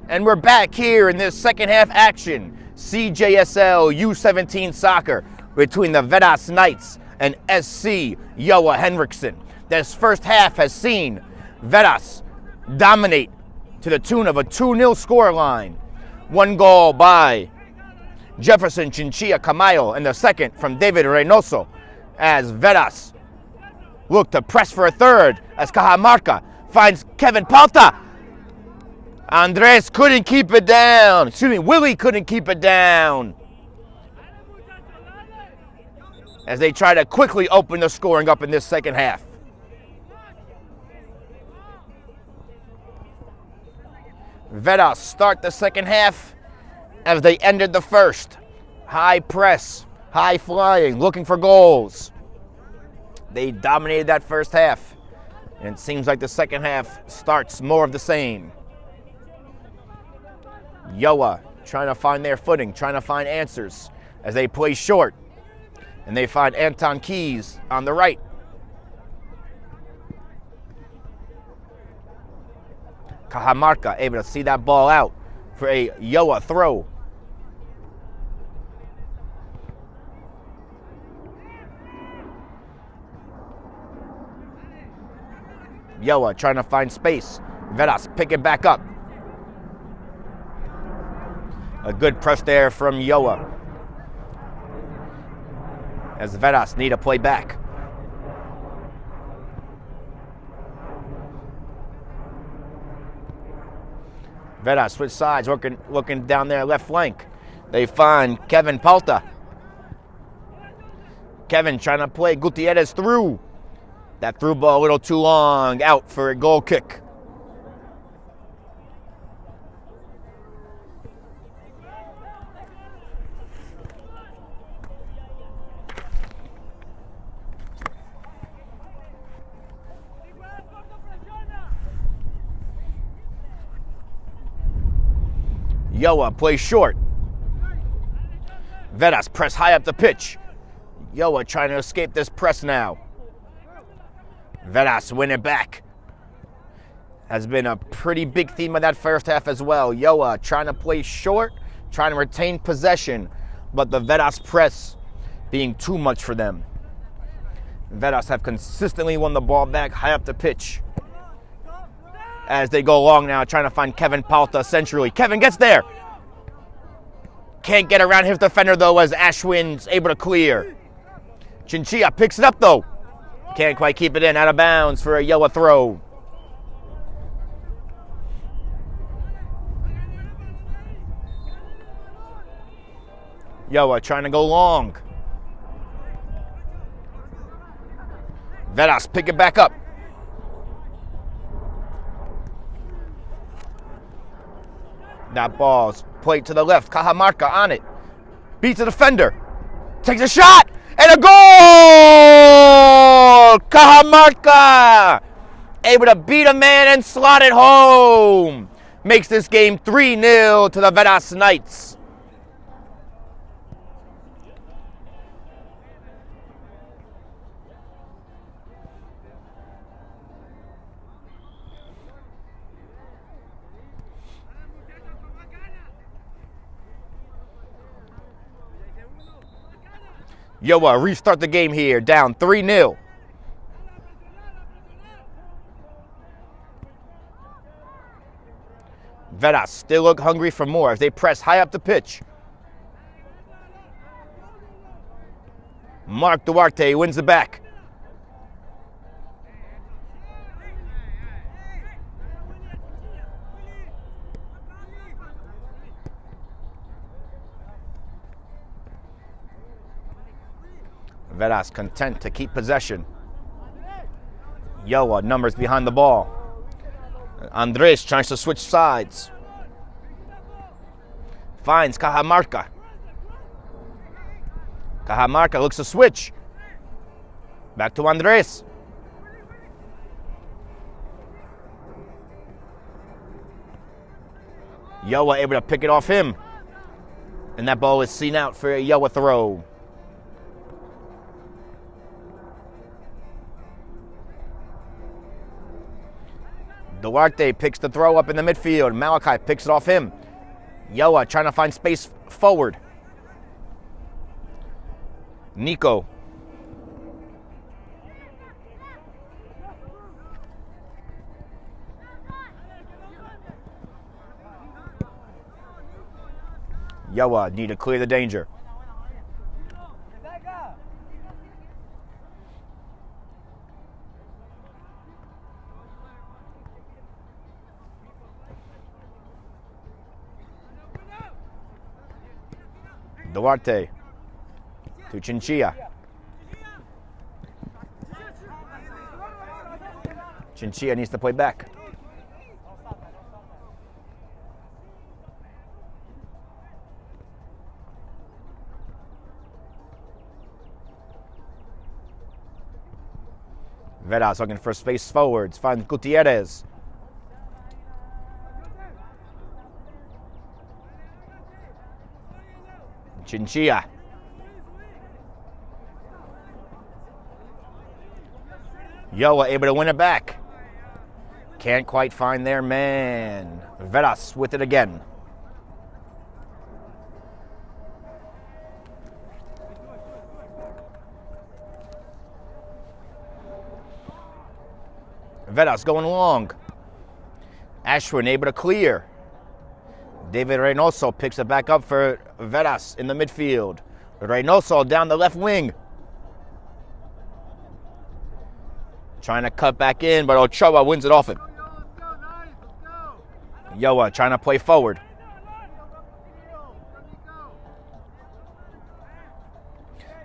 And we're back here in this second half action. CJSL U17 soccer between the Veras Knights and SC Gjoa Henriksen. This first half has seen Veras dominate to the tune of a 2-0 scoreline. One goal by Jefferson Chinchilla Camayo and the second from David Reynoso as Veras look to press for a third as Cajamarca finds Kevin Palta. Andres couldn't keep it down. Willie couldn't keep it down. As they try to quickly open the scoring up in this second half. Veras start the second half as they ended the first. High press, high flying, looking for goals. They dominated that first half, and it seems like the second half starts more of the same. Gjoa trying to find their footing, trying to find answers as they play short, and they find Anton Keys on the right. Cajamarca able to see that ball out for a Gjoa throw. Gjoa trying to find space. Veras pick it back up. A good press there from Gjoa. As Veras need to play back. Veras switch sides, looking down their left flank. They find Kevin Palta. Kevin trying to play Gutierrez through. That through ball a little too long, out for a goal kick. Gjoa plays short. Veras press high up the pitch. Gjoa trying to escape this press now. Veras win it back. Has been a pretty big theme of that first half as well. Gjoa trying to play short, trying to retain possession, but the Veras press being too much for them. Veras have consistently won the ball back high up the pitch. As they go along now, trying to find Kevin Palta centrally. Kevin gets there. Can't get around his defender, though, as Ashwin's able to clear. Chinchilla picks it up, though. Can't quite keep it in. Out of bounds for a Gjoa throw. Gjoa trying to go long. Veras pick it back up. That ball's played to the left. Cajamarca on it. Beats the defender. Takes a shot. And a goal! Cajamarca able to beat a man and slot it home. Makes this game 3-0 to the Veras Knights. Gjoa restart the game here, down 3-0. Veras still look hungry for more as they press high up the pitch. Mark Duarte wins the back. Veras content to keep possession. Gjoa numbers behind the ball. Andres tries to switch sides. Finds Cajamarca. Cajamarca looks to switch. Back to Andres. Gjoa able to pick it off him. And that ball is seen out for a Gjoa throw. Duarte picks the throw up in the midfield. Malachi picks it off him. Gjoa trying to find space forward. Nico. Gjoa need to clear the danger. Duarte to Chinchilla. Chinchilla needs to play back. Veras looking for space forwards. Finds Gutierrez. Chinchilla. Gjoa able to win it back. Can't quite find their man. Veras with it again. Veras going long. Ashwin able to clear. David Reynoso picks it back up for Veras in the midfield. Reynoso down the left wing. Trying to cut back in, but Ochoa wins it off him. Gjoa trying to play forward.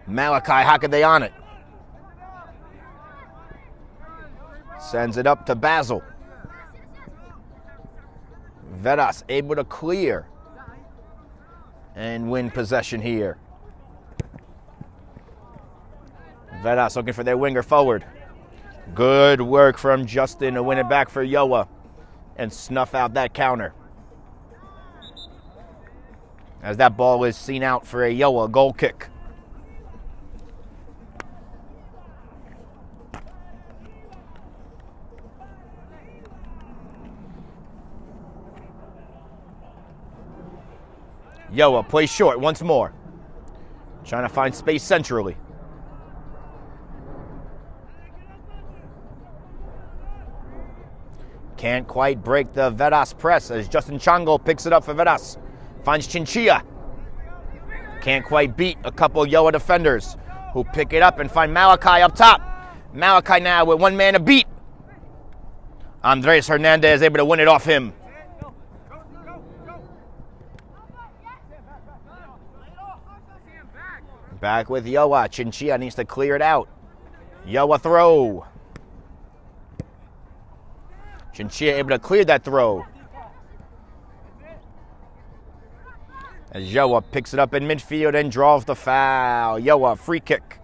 Malachi, how could they on it? Sends it up to Basil. Veras able to clear and win possession here. Veras looking for their winger forward. Good work from Justin to win it back for Gjoa and snuff out that counter. As that ball is seen out for a Gjoa goal kick. Gjoa plays short once more. Trying to find space centrally. Can't quite break the Veras press as Justin Chango picks it up for Veras. Finds Chinchilla. Can't quite beat a couple Gjoa defenders who pick it up and find Malachi up top. Malachi now with one man to beat. Andres Hernandez able to win it off him. Back with Gjoa. Chinchilla needs to clear it out. Gjoa throw. Chinchilla able to clear that throw. As Gjoa picks it up in midfield and draws the foul. Gjoa, free kick.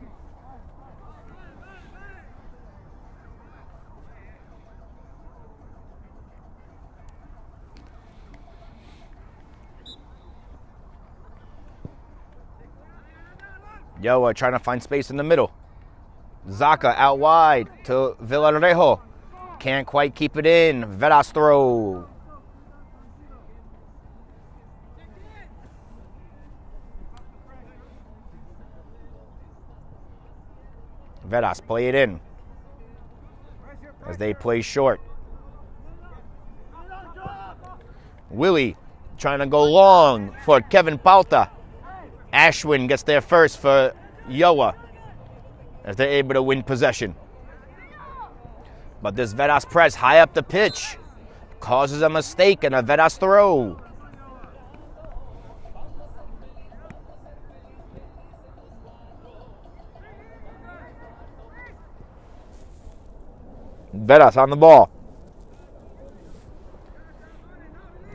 Gjoa trying to find space in the middle. Zaka out wide to Villarejo. Can't quite keep it in. Veras throw. Veras play it in as they play short. Willie trying to go long for Kevin Pauta. Ashwin gets there first for Gjoa as they're able to win possession. But this Veras press high up the pitch causes a mistake and a Veras throw. Veras on the ball.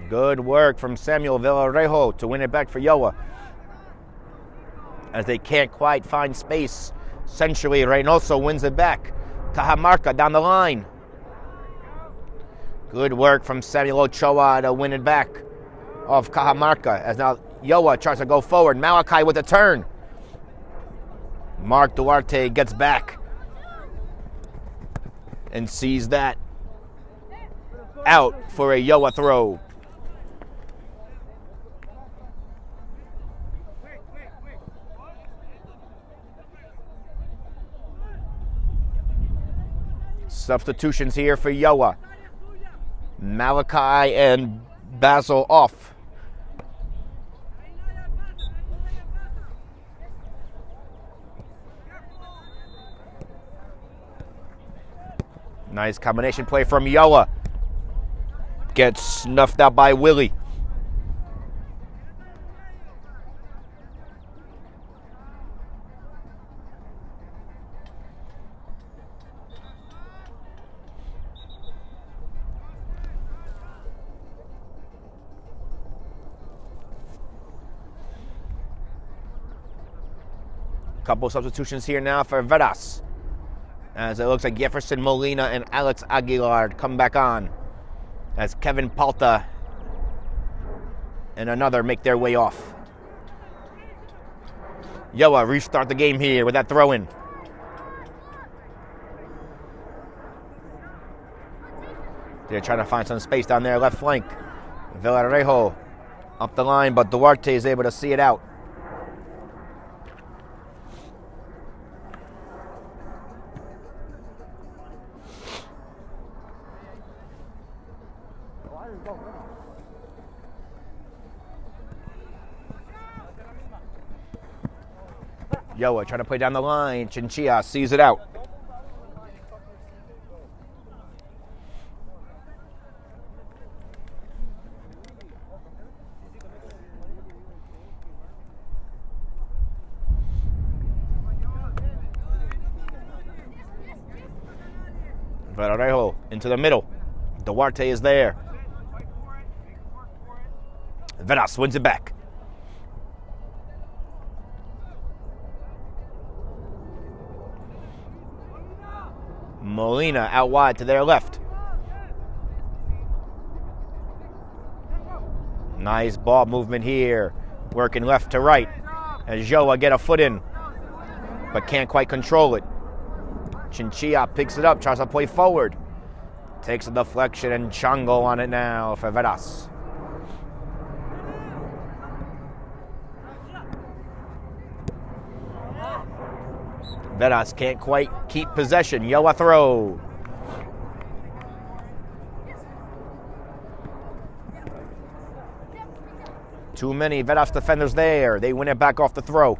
Good work from Samuel Villarejo to win it back for Gjoa. As they can't quite find space. Centrally, Reynoso wins it back. Cajamarca down the line. Good work from Samuel Ochoa to win it back off Cajamarca. As now Gjoa tries to go forward. Malachi with a turn. Mark Duarte gets back and sees that. out for a Gjoa throw. Substitutions here for Gjoa. Malachi and Basil off. Nice combination play from Gjoa. Gets snuffed out by Willie. Couple substitutions here now for Veras, as it looks like Jefferson Molina and Alex Aguilar come back on, as Kevin Palta and another make their way off. Gjoa restart the game here with that throw-in. They're trying to find some space down there left flank. Villarejo up the line, but Duarte is able to see it out. Gjoa trying to play down the line. Chinchilla sees it out. Varejo into the middle. Duarte is there. Veras wins it back. Molina out wide to their left. Nice ball movement here. Working left to right. As Gjoa get a foot in, but can't quite control it. Chinchilla picks it up, tries to play forward. Takes a deflection and Chango on it now for Veras. Veras can't quite keep possession. Gjoa throw. Too many Veras defenders there. They win it back off the throw.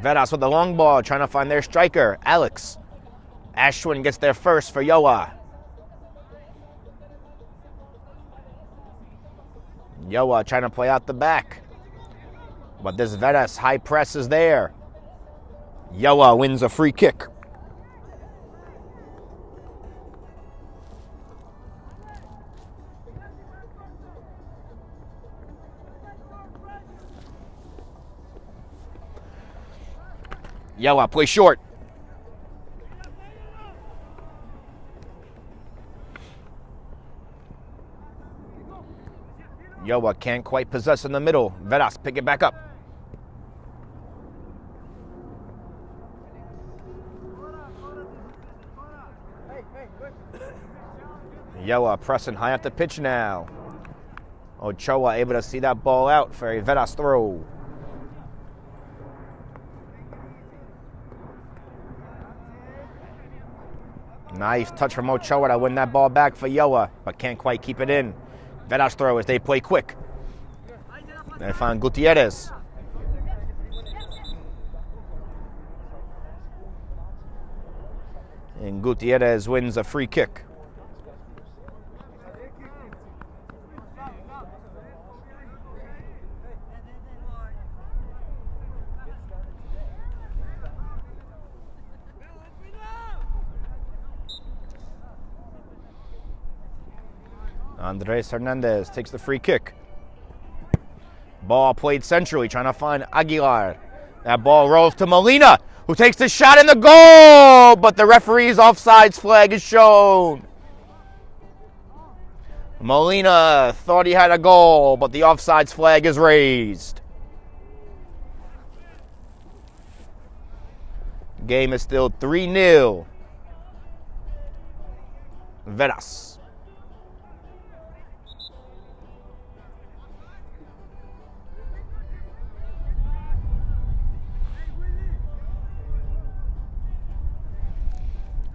Veras with the long ball, trying to find their striker, Alex. Ashwin gets there first for Gjoa. Gjoa trying to play out the back. But this Veras high press is there. Gjoa wins a free kick. Gjoa play short. Gjoa can't quite possess in the middle. Veras pick it back up. Gjoa pressing high up the pitch now. Ochoa able to see that ball out for a Veras throw. Nice touch from Ochoa to win that ball back for Gjoa, but can't quite keep it in. Veras throw as they play quick. They find Gutierrez. And Gutierrez wins a free kick. Andres Hernandez takes the free kick. Ball played centrally, trying to find Aguilar. That ball rolls to Molina, who takes the shot in the goal, but the referee's offsides flag is shown. Molina thought he had a goal, but the offsides flag is raised. Game is still 3-0. Veras.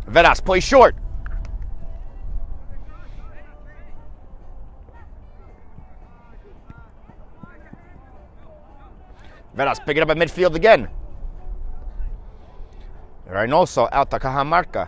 Veras plays short. Veras pick it up at midfield again. Reynoso out to Cajamarca.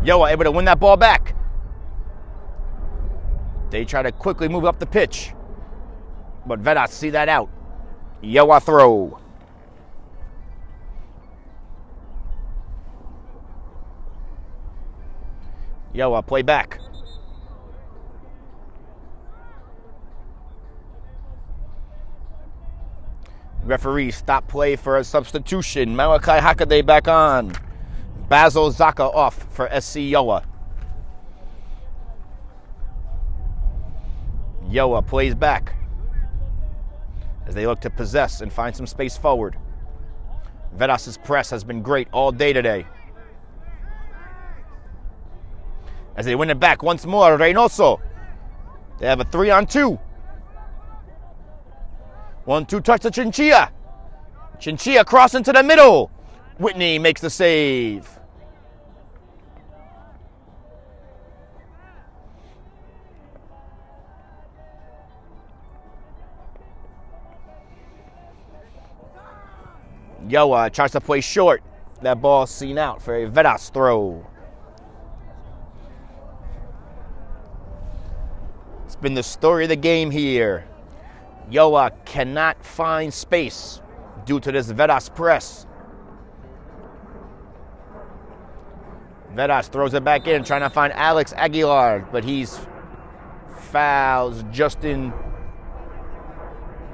Gjoa able to win that ball back. They try to quickly move up the pitch, but Veras see that out. Gjoa throw. Gjoa play back. Referee stop play for a substitution. Malachi Hakaday back on. Basil Zaka off for SC Gjoa. Gjoa plays back as they look to possess and find some space forward. Veras' press has been great all day today. As they win it back once more, Reynoso. They have a 3-on-2. 1-2 touch to Chinchilla. Chinchilla cross into the middle. Whitney makes the save. Gjoa tries to play short. That ball seen out for a Veras throw. It's been the story of the game here. Gjoa cannot find space due to this Veras press. Veras throws it back in, trying to find Alex Aguilar, but he's fouls Justin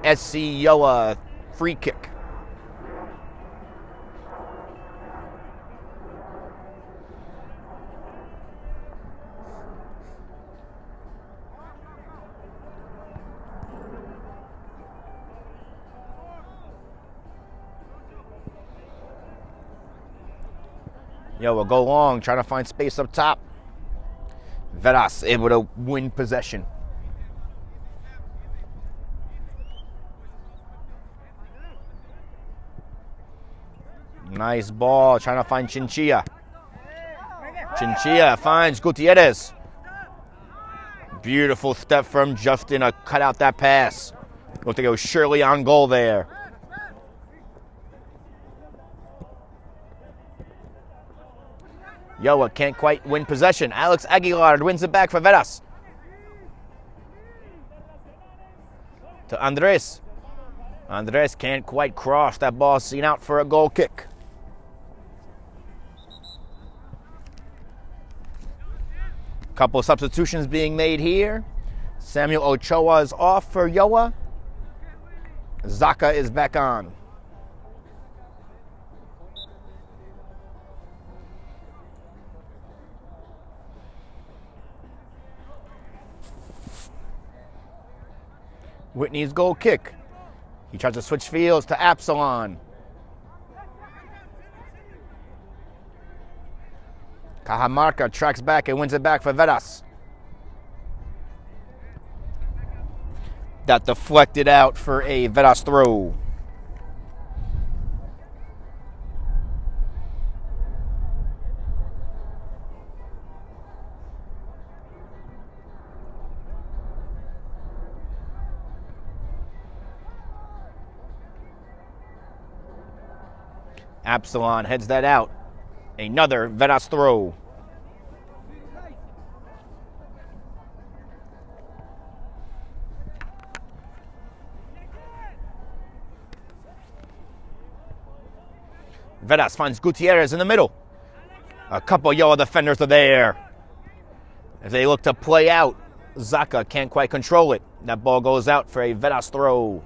SC Gjoa free kick. Gjoa go long, trying to find space up top. Veras able to win possession. Nice ball, trying to find Chinchilla. Chinchilla finds Gutierrez. Beautiful step from Justin to cut out that pass. Looked like it was surely on goal there. Gjoa can't quite win possession. Alex Aguilar wins it back for Veras. To Andres. Andres can't quite cross. That ball seen out for a goal kick. Couple of substitutions being made here. Samuel Ochoa is off for Gjoa. Zaka is back on. Whitney's goal kick. He tries to switch fields to Absalon. Cajamarca tracks back and wins it back for Veras. That deflected out for a Veras throw. Absalon heads that out. Another Veras throw. Veras finds Gutierrez in the middle. A couple Gjoa defenders are there. As they look to play out, Zaka can't quite control it. That ball goes out for a Veras throw.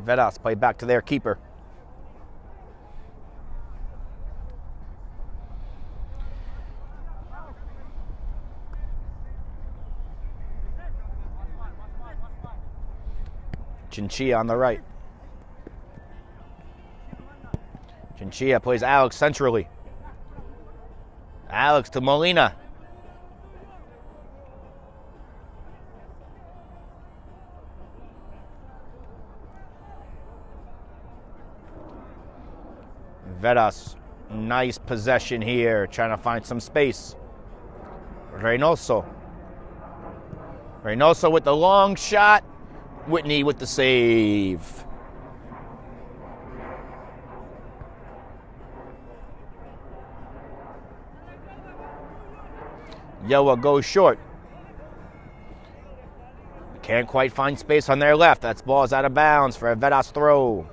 Veras play back to their keeper. Chinchilla on the right. Chinchilla plays Alex centrally. Alex to Molina. Veras, nice possession here, trying to find some space. Reynoso. Reynoso with the long shot. Whitney with the save. Gjoa goes short. Can't quite find space on their left. That ball's out of bounds for a Veras throw.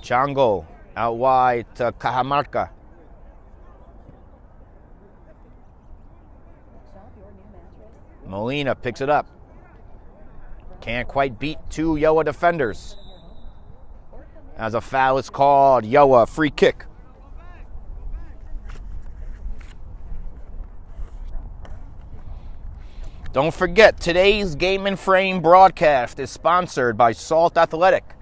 Chango out wide to Cajamarca. Molina picks it up. Can't quite beat two Gjoa defenders. As a foul is called, Gjoa free kick. Don't forget, today's Game and Frame broadcast is sponsored by Salt Athletic.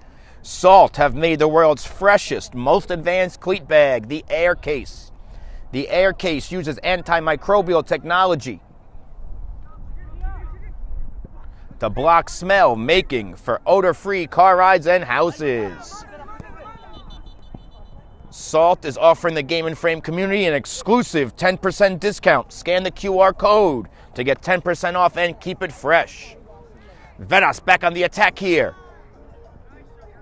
Salt have made the world's freshest, most advanced cleat bag, the Air Case. The Air Case uses antimicrobial technology to block smell, making for odor-free car rides and houses. Salt is offering the Game and Frame community an exclusive 10% discount. Scan the QR code to get 10% off and keep it fresh. Veras back on the attack here.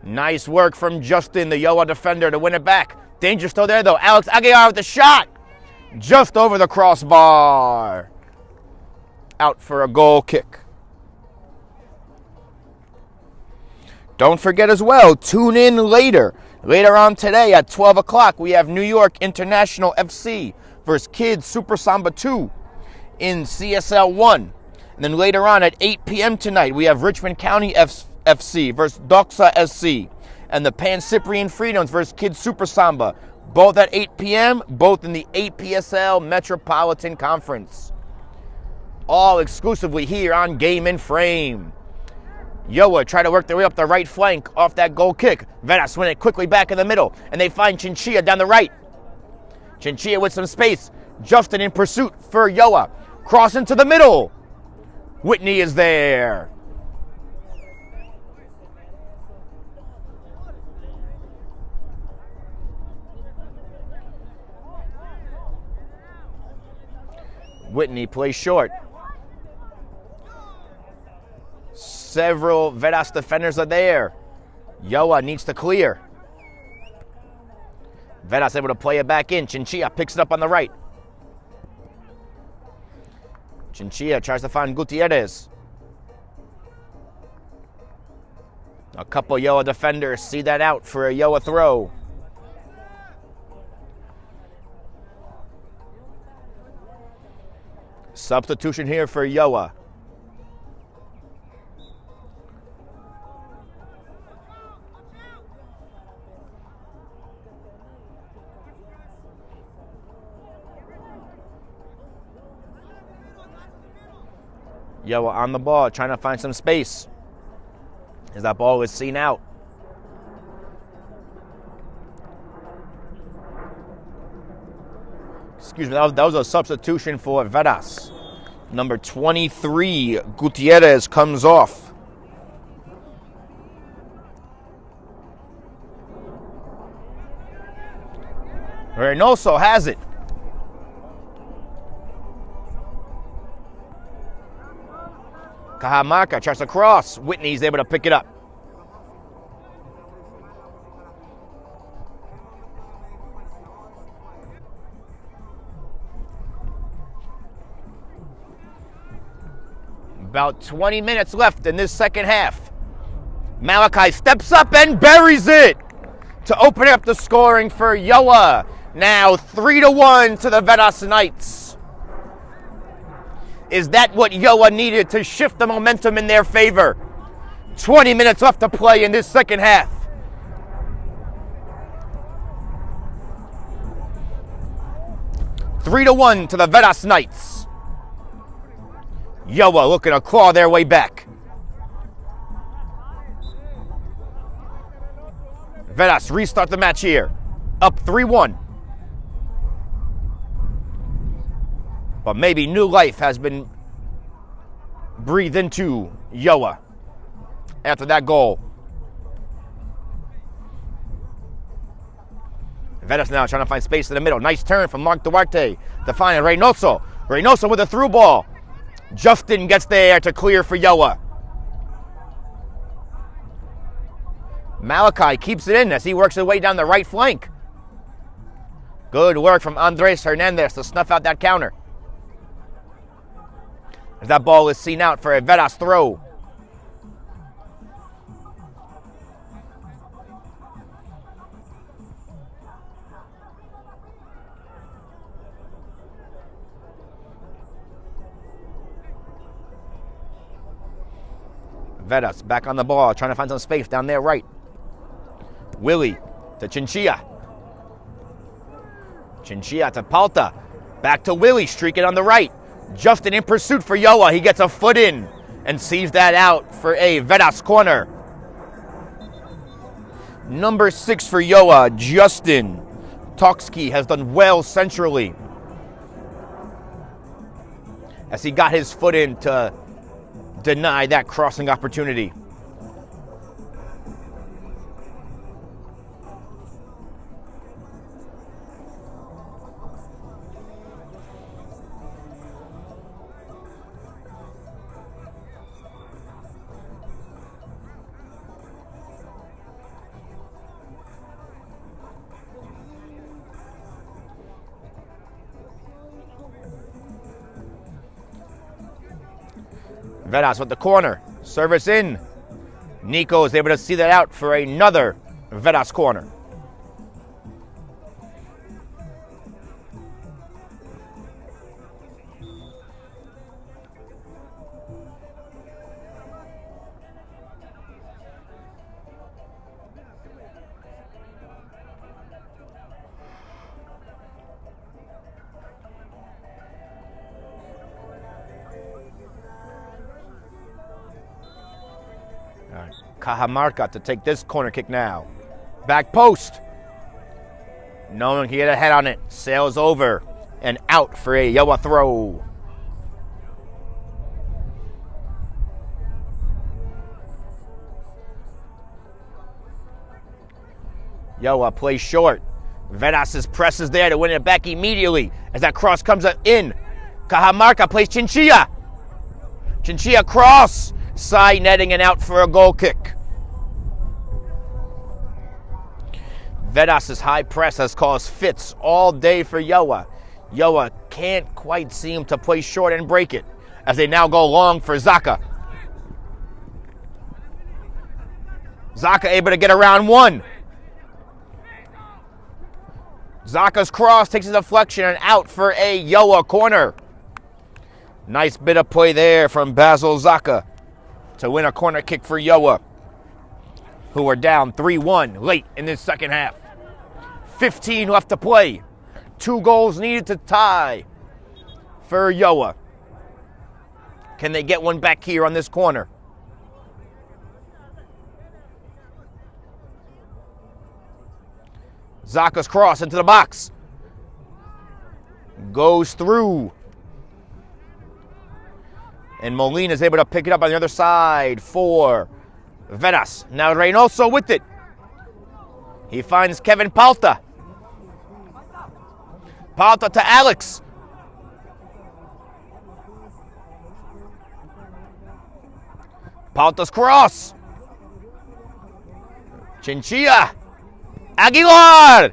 Nice work from Justin, the Gjoa defender, to win it back. Danger still there, though. Alex Aguilar with the shot. Just over the crossbar. Out for a goal kick. Don't forget as well, tune in later. Later on today at 12 o'clock, we have New York International FC versus Kids Super Samba 2 in CSL 1. And then later on at 8 p.m. tonight, we have Richmond County FC versus Doxa SC, and the Pan Cyprian Freedoms versus Kids Super Samba, both at 8 p.m., both in the APSL Metropolitan Conference. All exclusively here on Game and Frame. Gjoa try to work their way up the right flank off that goal kick. Veras win it quickly back in the middle, and they find Chinchilla down the right. Chinchilla with some space. Justin in pursuit for Gjoa. Cross into the middle. Whitney is there. Whitney plays short. Several Veras defenders are there. Gjoa needs to clear. Veras able to play it back in. Chinchilla picks it up on the right. Chinchilla tries to find Gutierrez. A couple Gjoa defenders see that out for a Gjoa throw. Substitution here for Gjoa. Gjoa on the ball, trying to find some space as that ball is seen out. Excuse me, that was a substitution for Veras. Number 23, Gutierrez, comes off. Reynoso has it. Cajamarca tries to cross. Whitney's able to pick it up. About 20 minutes left in this second half. Malachi steps up and buries it to open up the scoring for Gjoa. Now 3-1 to the Veras Knights. Is that what Gjoa needed to shift the momentum in their favor? 20 minutes left to play in this second half. Three to one to the Veras Knights. Gjoa looking to claw their way back. Veras restart the match here. Up 3-1. But maybe new life has been breathed into Gjoa after that goal. Veras now trying to find space in the middle. Nice turn from Mark Duarte to find Reynoso. Reynoso with a through ball. Justin gets there to clear for Gjoa. Malachi keeps it in as he works his way down the right flank. Good work from Andres Hernandez to snuff out that counter. As that ball is seen out for a Veras throw. Veras back on the ball, trying to find some space down there right. Willie to Chinchilla. Chinchilla to Palta. Back to Willie, streaking on the right. Justin in pursuit for Gjoa. He gets a foot in and sees that out for a Veras corner. Number 6 for Gjoa, Justin. Toksky has done well centrally as he got his foot in to deny that crossing opportunity. Veras with the corner. Service in. Nico is able to see that out for another Veras corner. Cajamarca to take this corner kick now. Back post. Knowing he had a head on it. Sails over and out for a Gjoa throw. Gjoa plays short. Veras' press is there to win it back immediately as that cross comes in. Cajamarca plays Chinchilla. Chinchilla cross. Side netting and out for a goal kick. Veras' high press has caused fits all day for Gjoa. Gjoa can't quite seem to play short and break it as they now go long for Zaka. Zaka able to get around one. Zaka's cross takes a deflection and out for a Gjoa corner. Nice bit of play there from Basil Zaka to win a corner kick for Gjoa, who are down 3-1 late in this second half. 15 left to play. 2 goals needed to tie for Gjoa. Can they get one back here on this corner? Zaka's cross into the box. Goes through. And Molina is able to pick it up on the other side for Veras. Now Reynoso with it. He finds Kevin Palta. Palta to Alex. Palta's cross. Chinchilla. Aguilar.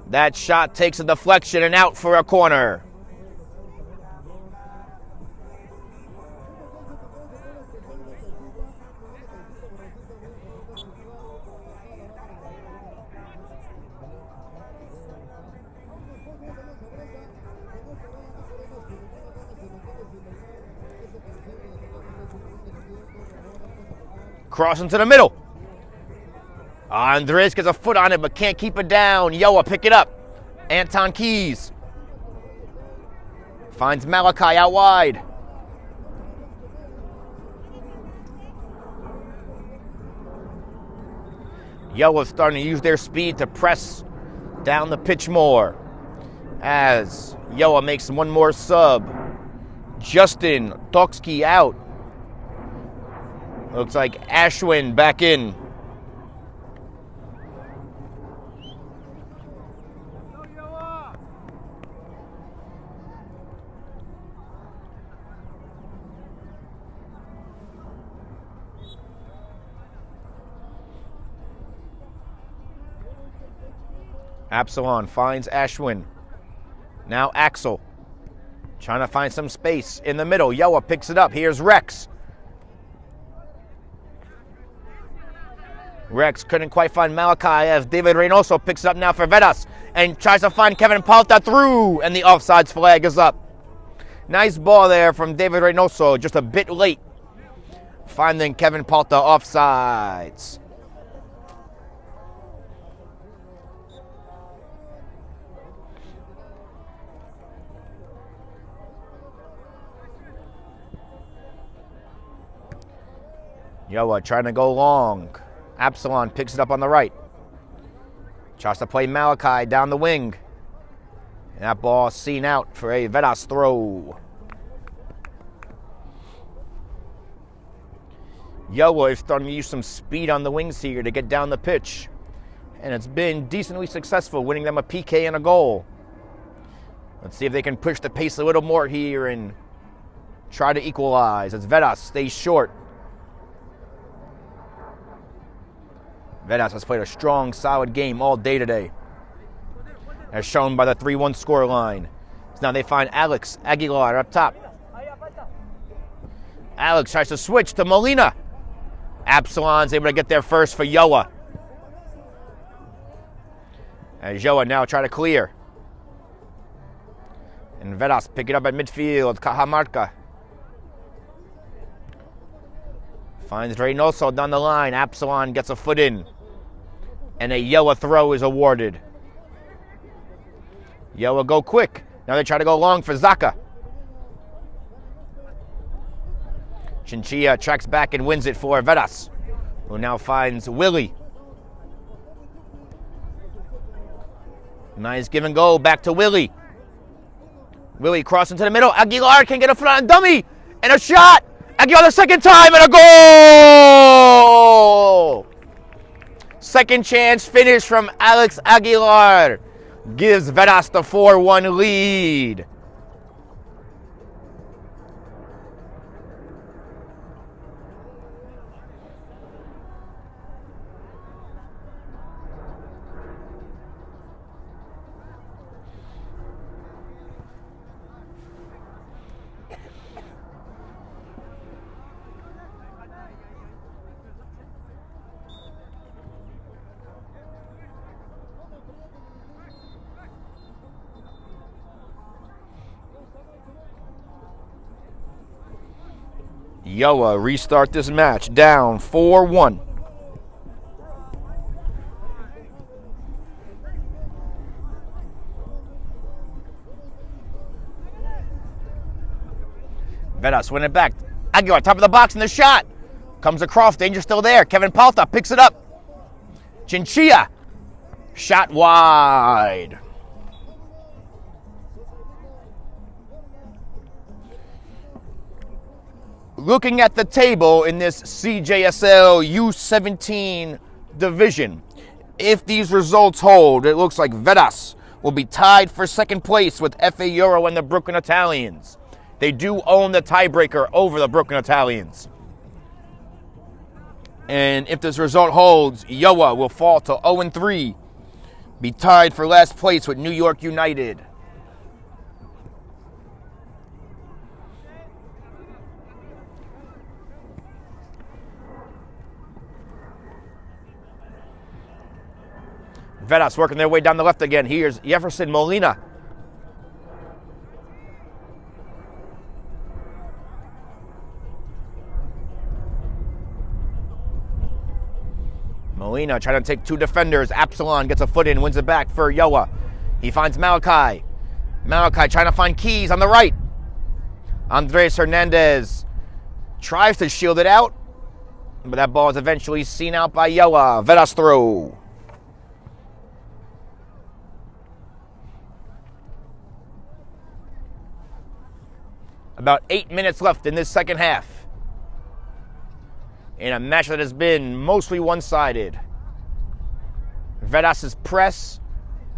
That shot takes a deflection and out for a corner. Cross into the middle. Andres gets a foot on it but can't keep it down. Gjoa pick it up. Anton Keys finds Malachi out wide. Gjoa starting to use their speed to press down the pitch more. As Gjoa makes one more sub. Justin Toksky out. Looks like Ashwin back in. Absalon finds Ashwin. Now Axel. Trying to find some space in the middle. Gjoa picks it up. Here's Rex. Rex couldn't quite find Malachi as David Reynoso picks it up now for Veras and tries to find Kevin Palta through, and the offsides flag is up. Nice ball there from David Reynoso, just a bit late. Finding Kevin Palta offsides. Gjoa trying to go long. Absalon picks it up on the right. Tries to play Malachi down the wing. And that ball seen out for a Veras throw. Gjoa is starting to use some speed on the wings here to get down the pitch. And it's been decently successful, winning them a PK and a goal. Let's see if they can push the pace a little more here and try to equalize as Veras stays short. Veras has played a strong, solid game all day today, as shown by the 3-1 scoreline. So now they find Alex Aguilar up top. Alex tries to switch to Molina. Absalon's able to get there first for Gjoa. As Gjoa now try to clear. And Veras pick it up at midfield. Cajamarca finds Reynoso down the line. Absalon gets a foot in. And a Gjoa throw is awarded. Gjoa go quick. Now they try to go long for Zaka. Chinchilla tracks back and wins it for Veras, who now finds Willie. Nice give and go back to Willie. Willie cross into the middle. Aguilar can get a foot on a dummy. And a shot. Aguilar the second time and a goal! Second chance finish from Alex Aguilar gives Veras the 4-1 lead. Gjoa restart this match down 4-1. Veras win it back. Aguilar top of the box and the shot. Comes across, danger still there. Kevin Palta picks it up. Chinchilla. Shot wide. Looking at the table in this CJSL U17 division, if these results hold, it looks like Veras will be tied for second place with FA Euro and the Brooklyn Italians. They do own the tiebreaker over the Brooklyn Italians. And if this result holds, Gjoa will fall to 0-3, be tied for last place with New York United. Veras working their way down the left again. Here's Jefferson Molina. Molina trying to take two defenders. Absalon gets a foot in, wins it back for Gjoa. He finds Malachi. Malachi trying to find Keys on the right. Andres Hernandez tries to shield it out, but that ball is eventually seen out by Gjoa. Veras throw. About 8 minutes left in this second half, in a match that has been mostly one-sided. Veras' press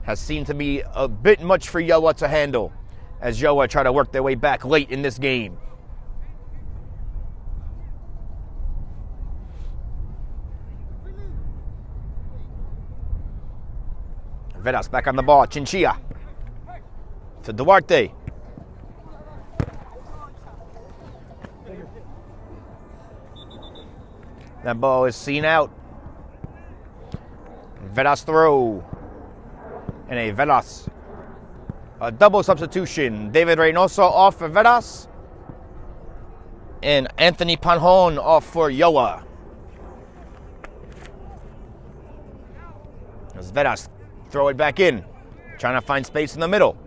has seemed to be a bit much for Gjoa to handle, as Gjoa try to work their way back late in this game. Veras back on the ball. Chinchilla to Duarte. That ball is seen out. Veras throw. And a Veras. A double substitution. David Reynoso off for Veras. And Anthony Panjon off for Gjoa. As Veras throw it back in. Trying to find space in the middle.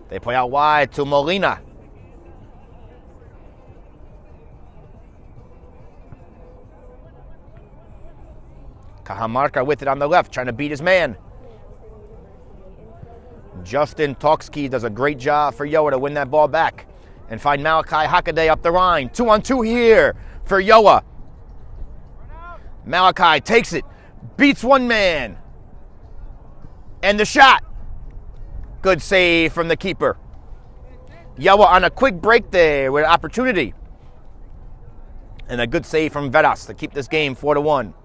They play out wide to Molina. Cajamarca with it on the left, trying to beat his man. Justin Toksky does a great job for Gjoa to win that ball back and find Malachi Hakaday up the line. 2-on-2 here for Gjoa. Malachi takes it, beats one man. And the shot. Good save from the keeper. Gjoa on a quick break there with an opportunity. And a good save from Veras to keep this game 4-1.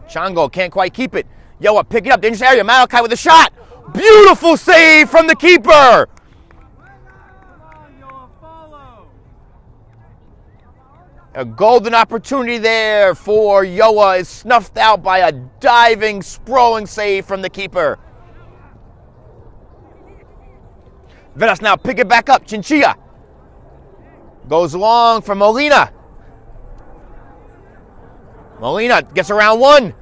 Chango can't quite keep it. Gjoa pick it up, dangerous area. Malachi with a shot. Beautiful save from the keeper. A golden opportunity there for Gjoa is snuffed out by a diving, sprawling save from the keeper. Veras now pick it back up. Chinchilla goes long for Molina. Molina gets around one.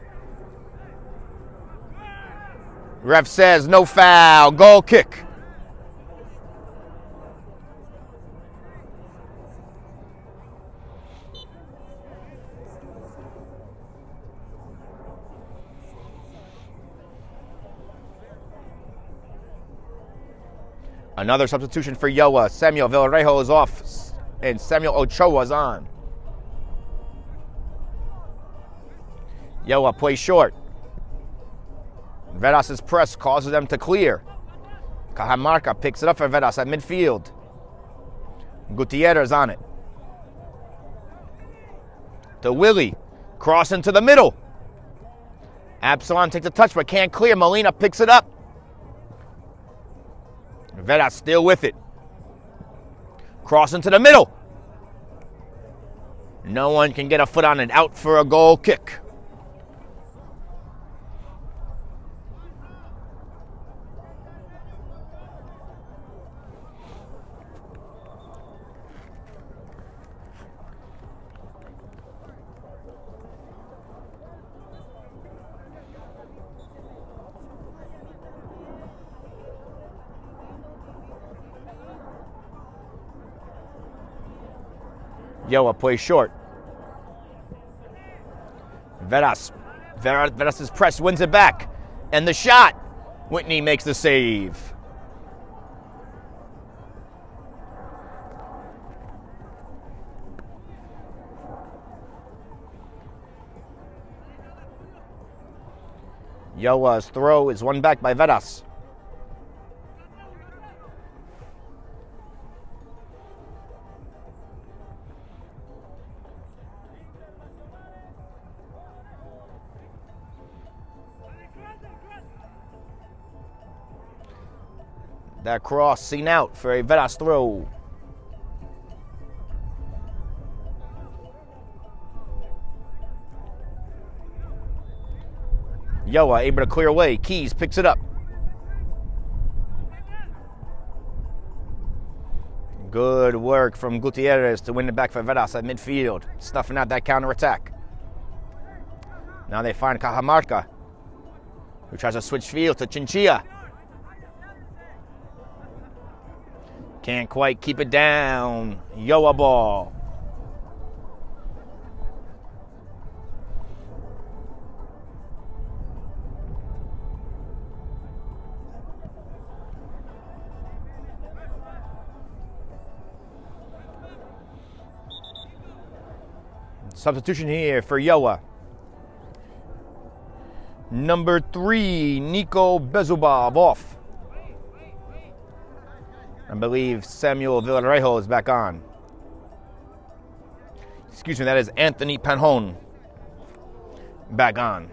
Ref says no foul, goal kick. Another substitution for Gjoa. Samuel Villarejo is off and Samuel Ochoa is on. Gjoa plays short. Veras' press causes them to clear. Cajamarca picks it up for Veras at midfield. Gutierrez on it. To Willie. Cross into the middle. Absalon takes a touch but can't clear. Molina picks it up. Veras still with it. Cross into the middle. No one can get a foot on it. Out for a goal kick. Gjoa plays short. Veras' press wins it back. And the shot. Whitney makes the save. Gjoa's throw is won back by Veras. That cross seen out for a Veras throw. Gjoa able to clear away. Keys picks it up. Good work from Gutierrez to win it back for Veras at midfield, snuffing out that counterattack. Now they find Cajamarca, who tries to switch field to Chinchilla. Can't quite keep it down. Gjoa ball. Substitution here for Gjoa. Number 3, Nico Bezubov off. I believe Samuel Villarejo is back on. Excuse me, that is Anthony Panjon back on.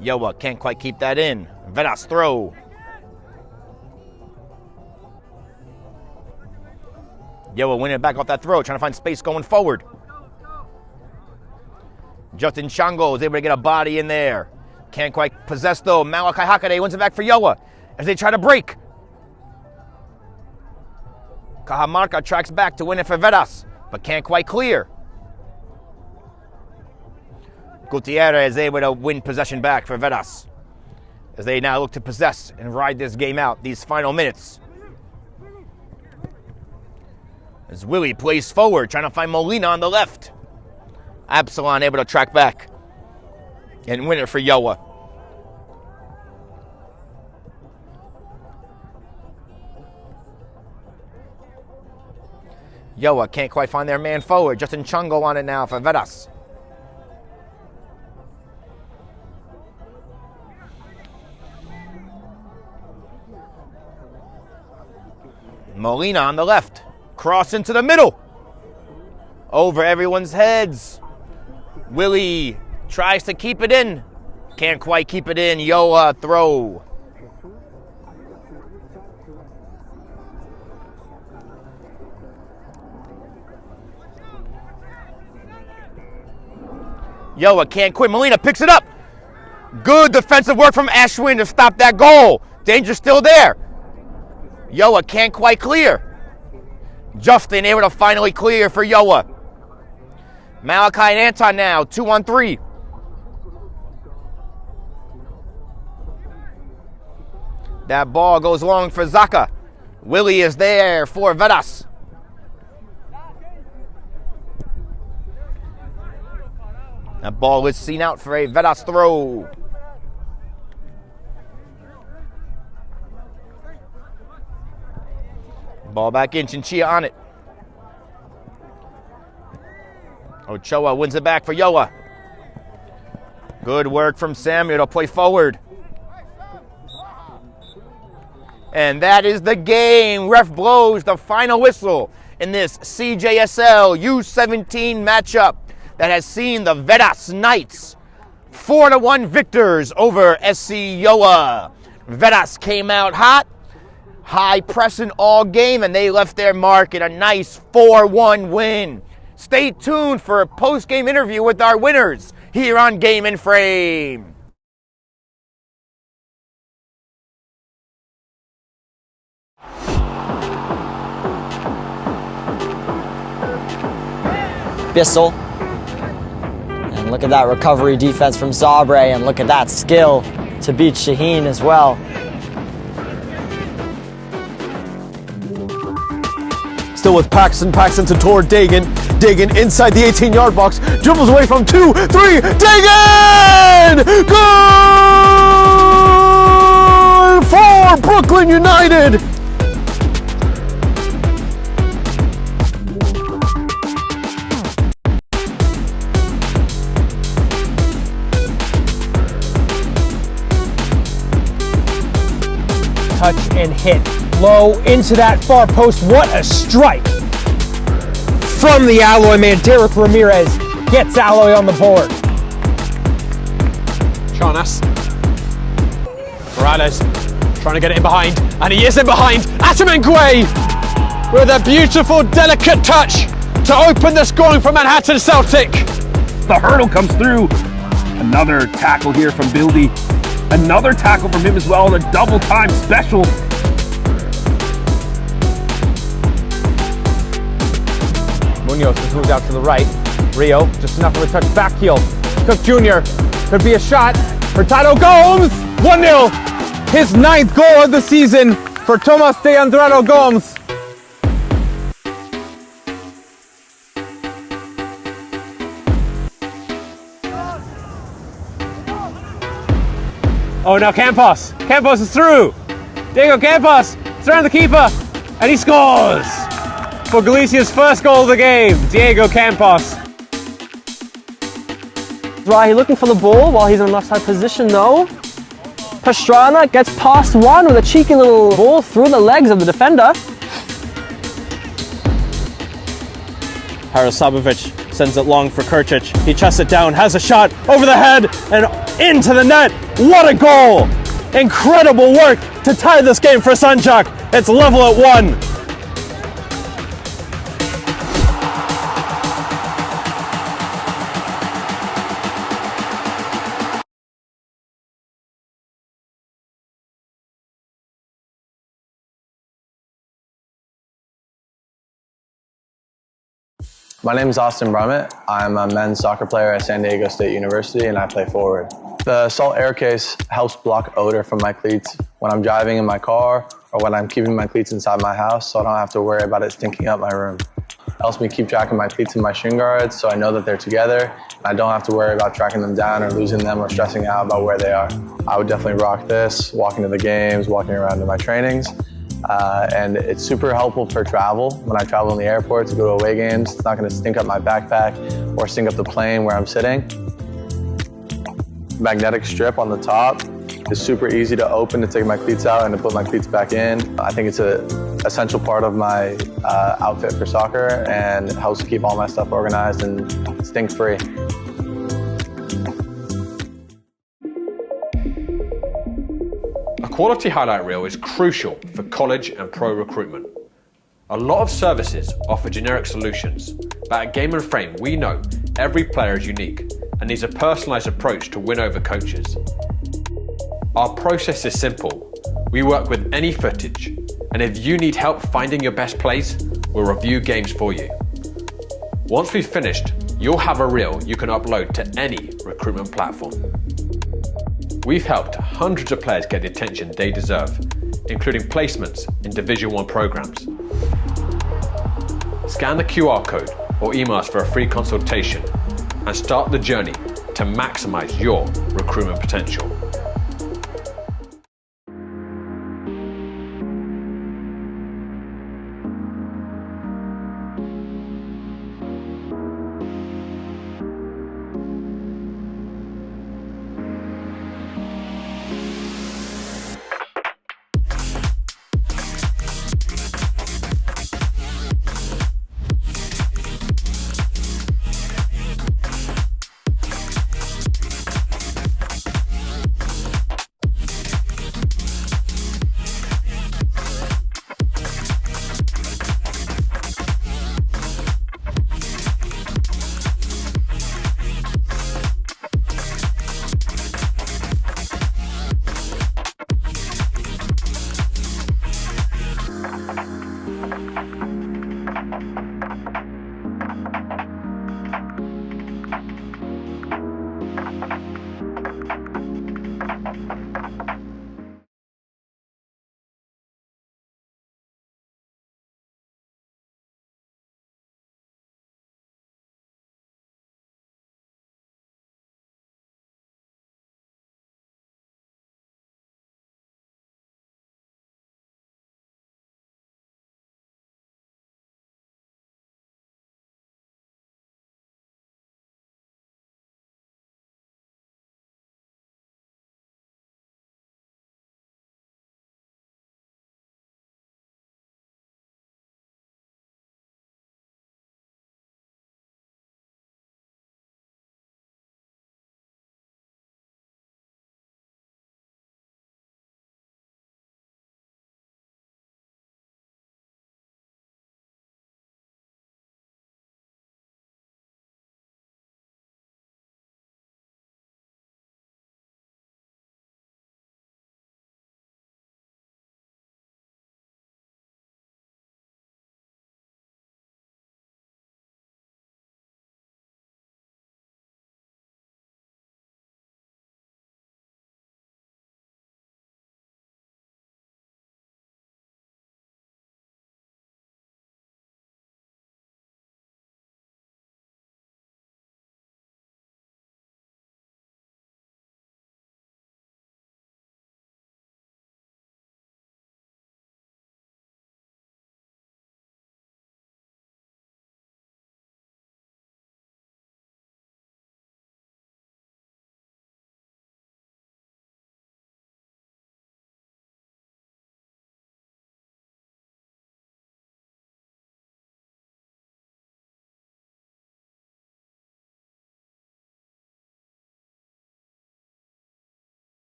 Gjoa can't quite keep that in. Veras throw. Gjoa winning it back off that throw, trying to find space going forward. Justin Shango is able to get a body in there. Can't quite possess though. Malachi Hakaday wins it back for Gjoa as they try to break. Cajamarca tracks back to win it for Veras, but can't quite clear. Gutierrez is able to win possession back for Veras as they now look to possess and ride this game out these final minutes. As Willie plays forward, trying to find Molina on the left. Absalon able to track back and win it for Gjoa. Gjoa can't quite find their man forward. Justin Chungo on it now for Veras. Molina on the left. Cross into the middle. Over everyone's heads. Willie tries to keep it in. Can't quite keep it in. Gjoa throw. Gjoa can't quit. Molina picks it up. Good defensive work from Ashwin to stop that goal. Danger still there. Gjoa can't quite clear. Justin able to finally clear for Gjoa. Malachi and Anton now, 2-on-3. That ball goes long for Zaka. Willie is there for Veras. That ball is seen out for a Veras throw. Ball back in, Chinchilla on it. Ochoa wins it back for Gjoa. Good work from Samuel to play forward. And that is the game. Ref blows the final whistle in this CJSL U17 matchup that has seen the Veras Knights 4-1 victors over SC Gjoa. Veras came out hot. High pressing all game, and they left their mark in a nice 4-1 win. Stay tuned for a post-game interview with our winners here on Game and Frame. Bissell. And look at that recovery defense from Zabre, and look at that skill to beat Shaheen as well. Still with Paxson to toward Dagan. Dagan inside the 18-yard box. Dribbles away from 2, 3. Dagan! Goal for Brooklyn United! Touch and hit. Low into that far post. What a strike. from the Alloy man, Derek Ramirez, gets Alloy on the board. Charnas. Morales trying to get it in behind, and he is in behind. Ataman Gjoa with a beautiful, delicate touch to open the scoring for Manhattan Celtic. The hurdle comes through. Another tackle here from Bildy. Another tackle from him as well. The double time special. Munoz has moved out to the right. Rio, just enough of a touch back heel. Cook Jr. could be a shot. Hurtado Gomes, 1-0. His 9th goal of the season for Tomas de Andrado Gomes. Oh, now Campos. Campos is through. Diego Campos, it's around the keeper, and he scores for Galicia's first goal of the game. Diego Campos. Rahi looking for the ball while he's in an offside position though. Pastrana gets past one with a cheeky little ball through the legs of the defender. Harasabovic sends it long for Kurcic. He chests it down, has a shot over the head and into the net. What a goal! Incredible work to tie this game for Sanjak. It's level at 1. My name is Austin Brummett. I'm a men's soccer player at San Diego State University and I play forward. The Salt Air Case helps block odor from my cleats when I'm driving in my car or when I'm keeping my cleats inside my house so I don't have to worry about it stinking up my room. It helps me keep track of my cleats and my shin guards so I know that they're together and I don't have to worry about tracking them down or losing them or stressing out about where they are. I would definitely rock this, walking to the games, walking around to my trainings. And it's super helpful for travel. When I travel in the airport to go to away games, it's not going to stink up my backpack or stink up the plane where I'm sitting. Magnetic strip on the top is super easy to open to take my cleats out and to put my cleats back in. I think it's an essential part of my outfit for soccer and it helps keep all my stuff organized and stink-free. A quality highlight reel is crucial for college and pro recruitment. A lot of services offer generic solutions, but at Game and Frame we know every player is unique and needs a personalised approach to win over coaches. Our process is simple. We work with any footage, and if you need help finding your best plays, we'll review games for you. Once we've finished, you'll have a reel you can upload to any recruitment platform. We've helped hundreds of players get the attention they deserve, including placements in Division 1 programs. Scan the QR code or email us for a free consultation and start the journey to maximize your recruitment potential.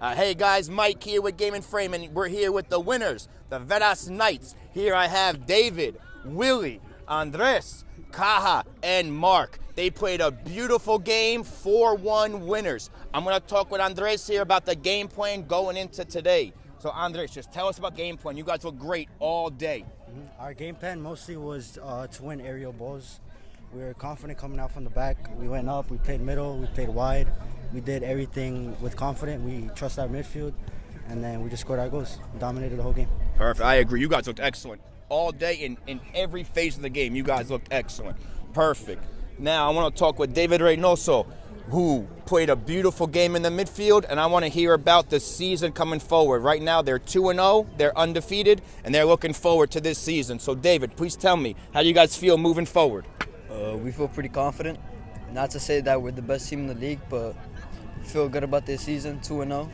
Hey guys, Mike here with Game and Frame, and we're here with the winners, the Veras Knights. Here I have David, Willie, Andres, Caja, and Mark. They played a beautiful game, 4-1 winners. I'm going to talk with Andres here about the game plan going into today. So Andres, just tell us about game plan. You guys look great all day. Our game plan mostly was to win aerial balls. We were confident coming out from the back. We went up, we played middle, we played wide. We did everything with confidence. We trust our midfield, and then we just scored our goals. Dominated the whole game. Perfect. I agree. You guys looked excellent all day in every phase of the game. You guys looked excellent. Perfect. Now I want to talk with David Reynoso, who played a beautiful game in the midfield, and I want to hear about the season coming forward. Right now they're 2-0, they're undefeated, and they're looking forward to this season. So David, please tell me, how do you guys feel moving forward? We feel pretty confident. Not to say that we're the best team in the league, but feel good about this season, 2-0.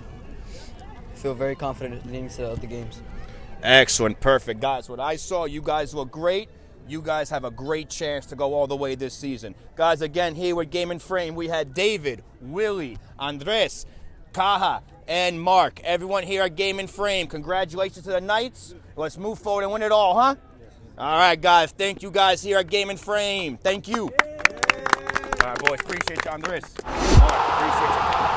Feel very confident leading to the games. Excellent, perfect. Guys, what I saw, you guys look great. You guys have a great chance to go all the way this season. Guys, again, here with Game and Frame, we had David, Willie, Andres, Caja, and Mark. Everyone here at Game and Frame, congratulations to the Knights. Let's move forward and win it all, huh? All right, guys. Thank you guys here at Game and Frame. Thank you. All right, boys. Appreciate you, Andres. All right, appreciate you.